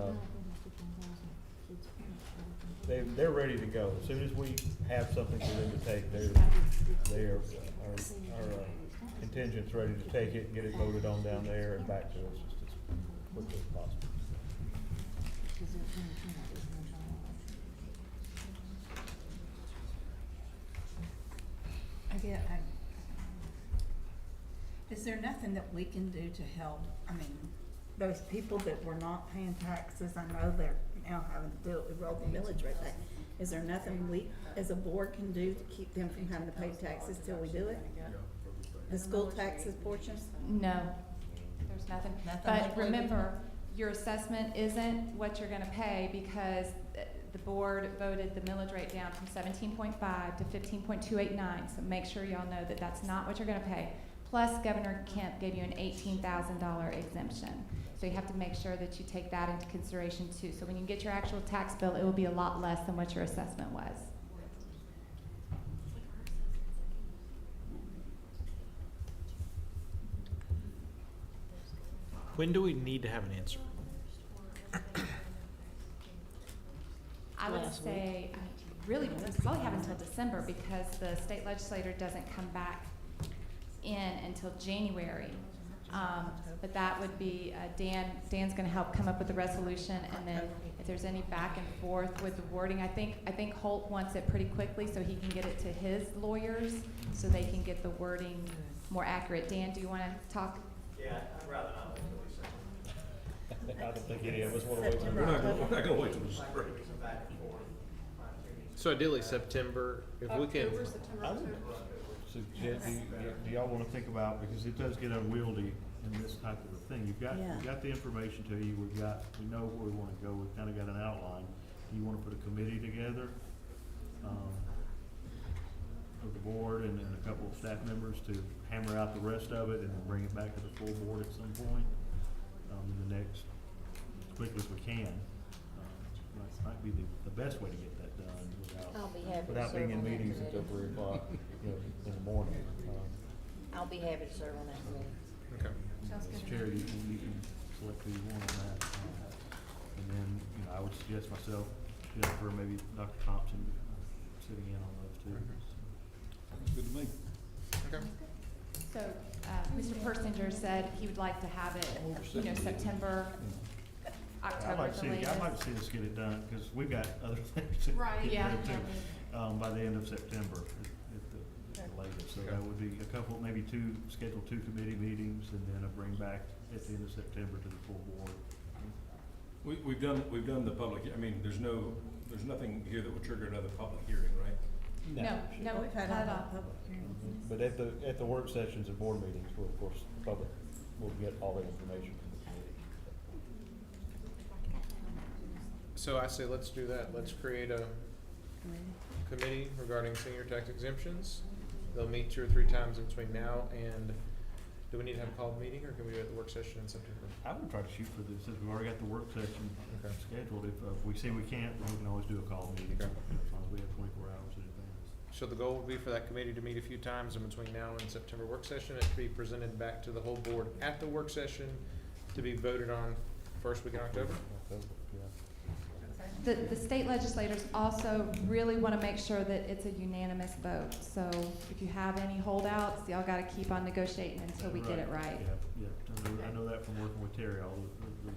they're ready to go. As soon as we have something for them to take, our contingent's ready to take it, get it voted on down there and back to us just as quickly as possible. Is there nothing that we can do to help, those people that were not paying taxes, I know they're now having to do it, we rolled the millage rate back. Is there nothing we, as a board, can do to keep them from having to pay taxes till we do it? The school taxes portion? No, there's nothing. Nothing But like we would- remember, your assessment isn't what you're gonna pay because the board voted the millage rate down from 17.5 to 15.289. So make sure y'all know that that's not what you're gonna pay. Plus, Governor Kemp gave you an $18,000 exemption. So you have to make sure that you take that into consideration too. So when you get your actual tax bill, it will be a lot less than what your assessment was. When do we need to have an answer? I would Last say, really, we probably have until December because the state legislator doesn't come back in until January. But that would be, Dan's gonna help come up with the resolution, and then if there's any back and forth with the wording, I think Holt wants it pretty quickly so he can get it to his lawyers, so they can get the wording more accurate. Dan, do you wanna talk? Yeah, I'd rather not. I don't think any of us wanna wait. We're not gonna wait till the spring. So ideally September, if we can. October, September, I would October. suggest, do y'all wanna think about, because it does get unwieldy in this type of a thing. We've got the information to you, we know where we wanna go, we've kinda got an outline. You wanna put a committee together of the board and then a couple of staff members to hammer out the rest of it and then bring it back to the full board at some point, in the next, as quickly as we can. Might be the best way to get that done I'll be happy to without serve being in on that meetings until committee. 3 o'clock, in the morning. I'll be happy to serve on that committee. Okay. Sounds As good. chair, you can select who you want on that. And then, I would suggest myself, Jennifer, maybe Dr. Thompson, sitting in on those two. Sounds good to me. Okay. So, Mr. Persinger said he would like to have it, September, October I'd at the latest. like to see us get it done, because we've got other things to Right, get yeah. done too, by the end of September at the latest. So that would be a couple, maybe schedule 2 committee meetings, and then a bring back at the end of September to the full board. We've done the public, I mean, there's nothing here that would trigger another public hearing, right? No, We've had not at all all. the public hearings. But at the work sessions and board meetings, we'll, of course, public, will get all the information from the committee. So I say let's do that. Let's create a committee regarding senior tax exemptions. They'll meet 2 or 3 times in between now and, do we need to have a called meeting, or can we do it at the work session in September? I would try to shoot for this, since we've already got the work session Okay. scheduled. If we see we can't, then we can always do a call meeting, Okay. as long as we have 24 hours in advance. So the goal would be for that committee to meet a few times in between now and September work session. It to be presented back to the whole board at the work session to be voted on first week in October. Yeah. The state legislators also really want to make sure that it's a unanimous vote. So if you have any holdouts, y'all got to keep on negotiating until we get it right. Yeah. I know that from working with Terry all those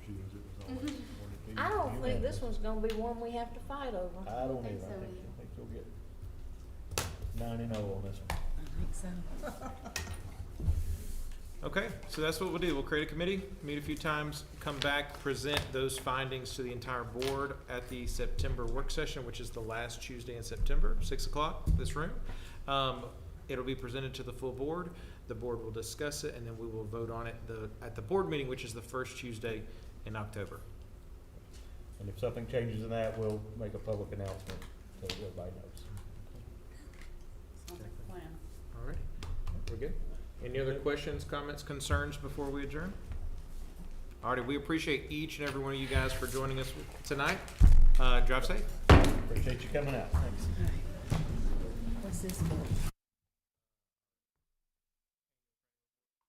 years. It was always. wanted to be I don't think this unanimous. one's gonna be one we have to fight over. I don't think either. so I think you'll get 9-0 on this one. I think so. Okay, so that's what we'll do. We'll create a committee, meet a few times, come back, present those findings to the entire board at the September work session, which is the last Tuesday in September, 6 o'clock, this room. It'll be presented to the full board. The board will discuss it, and then we will vote on it at the board meeting, which is the first Tuesday in October. And if something changes in that, we'll make a public announcement so everybody knows. Sounds like a plan. All right, we're good? Any other questions, comments, concerns before we adjourn? All right, we appreciate each and every one of you guys for joining us tonight. Drive safe. Appreciate you coming out. Thanks. What's this for?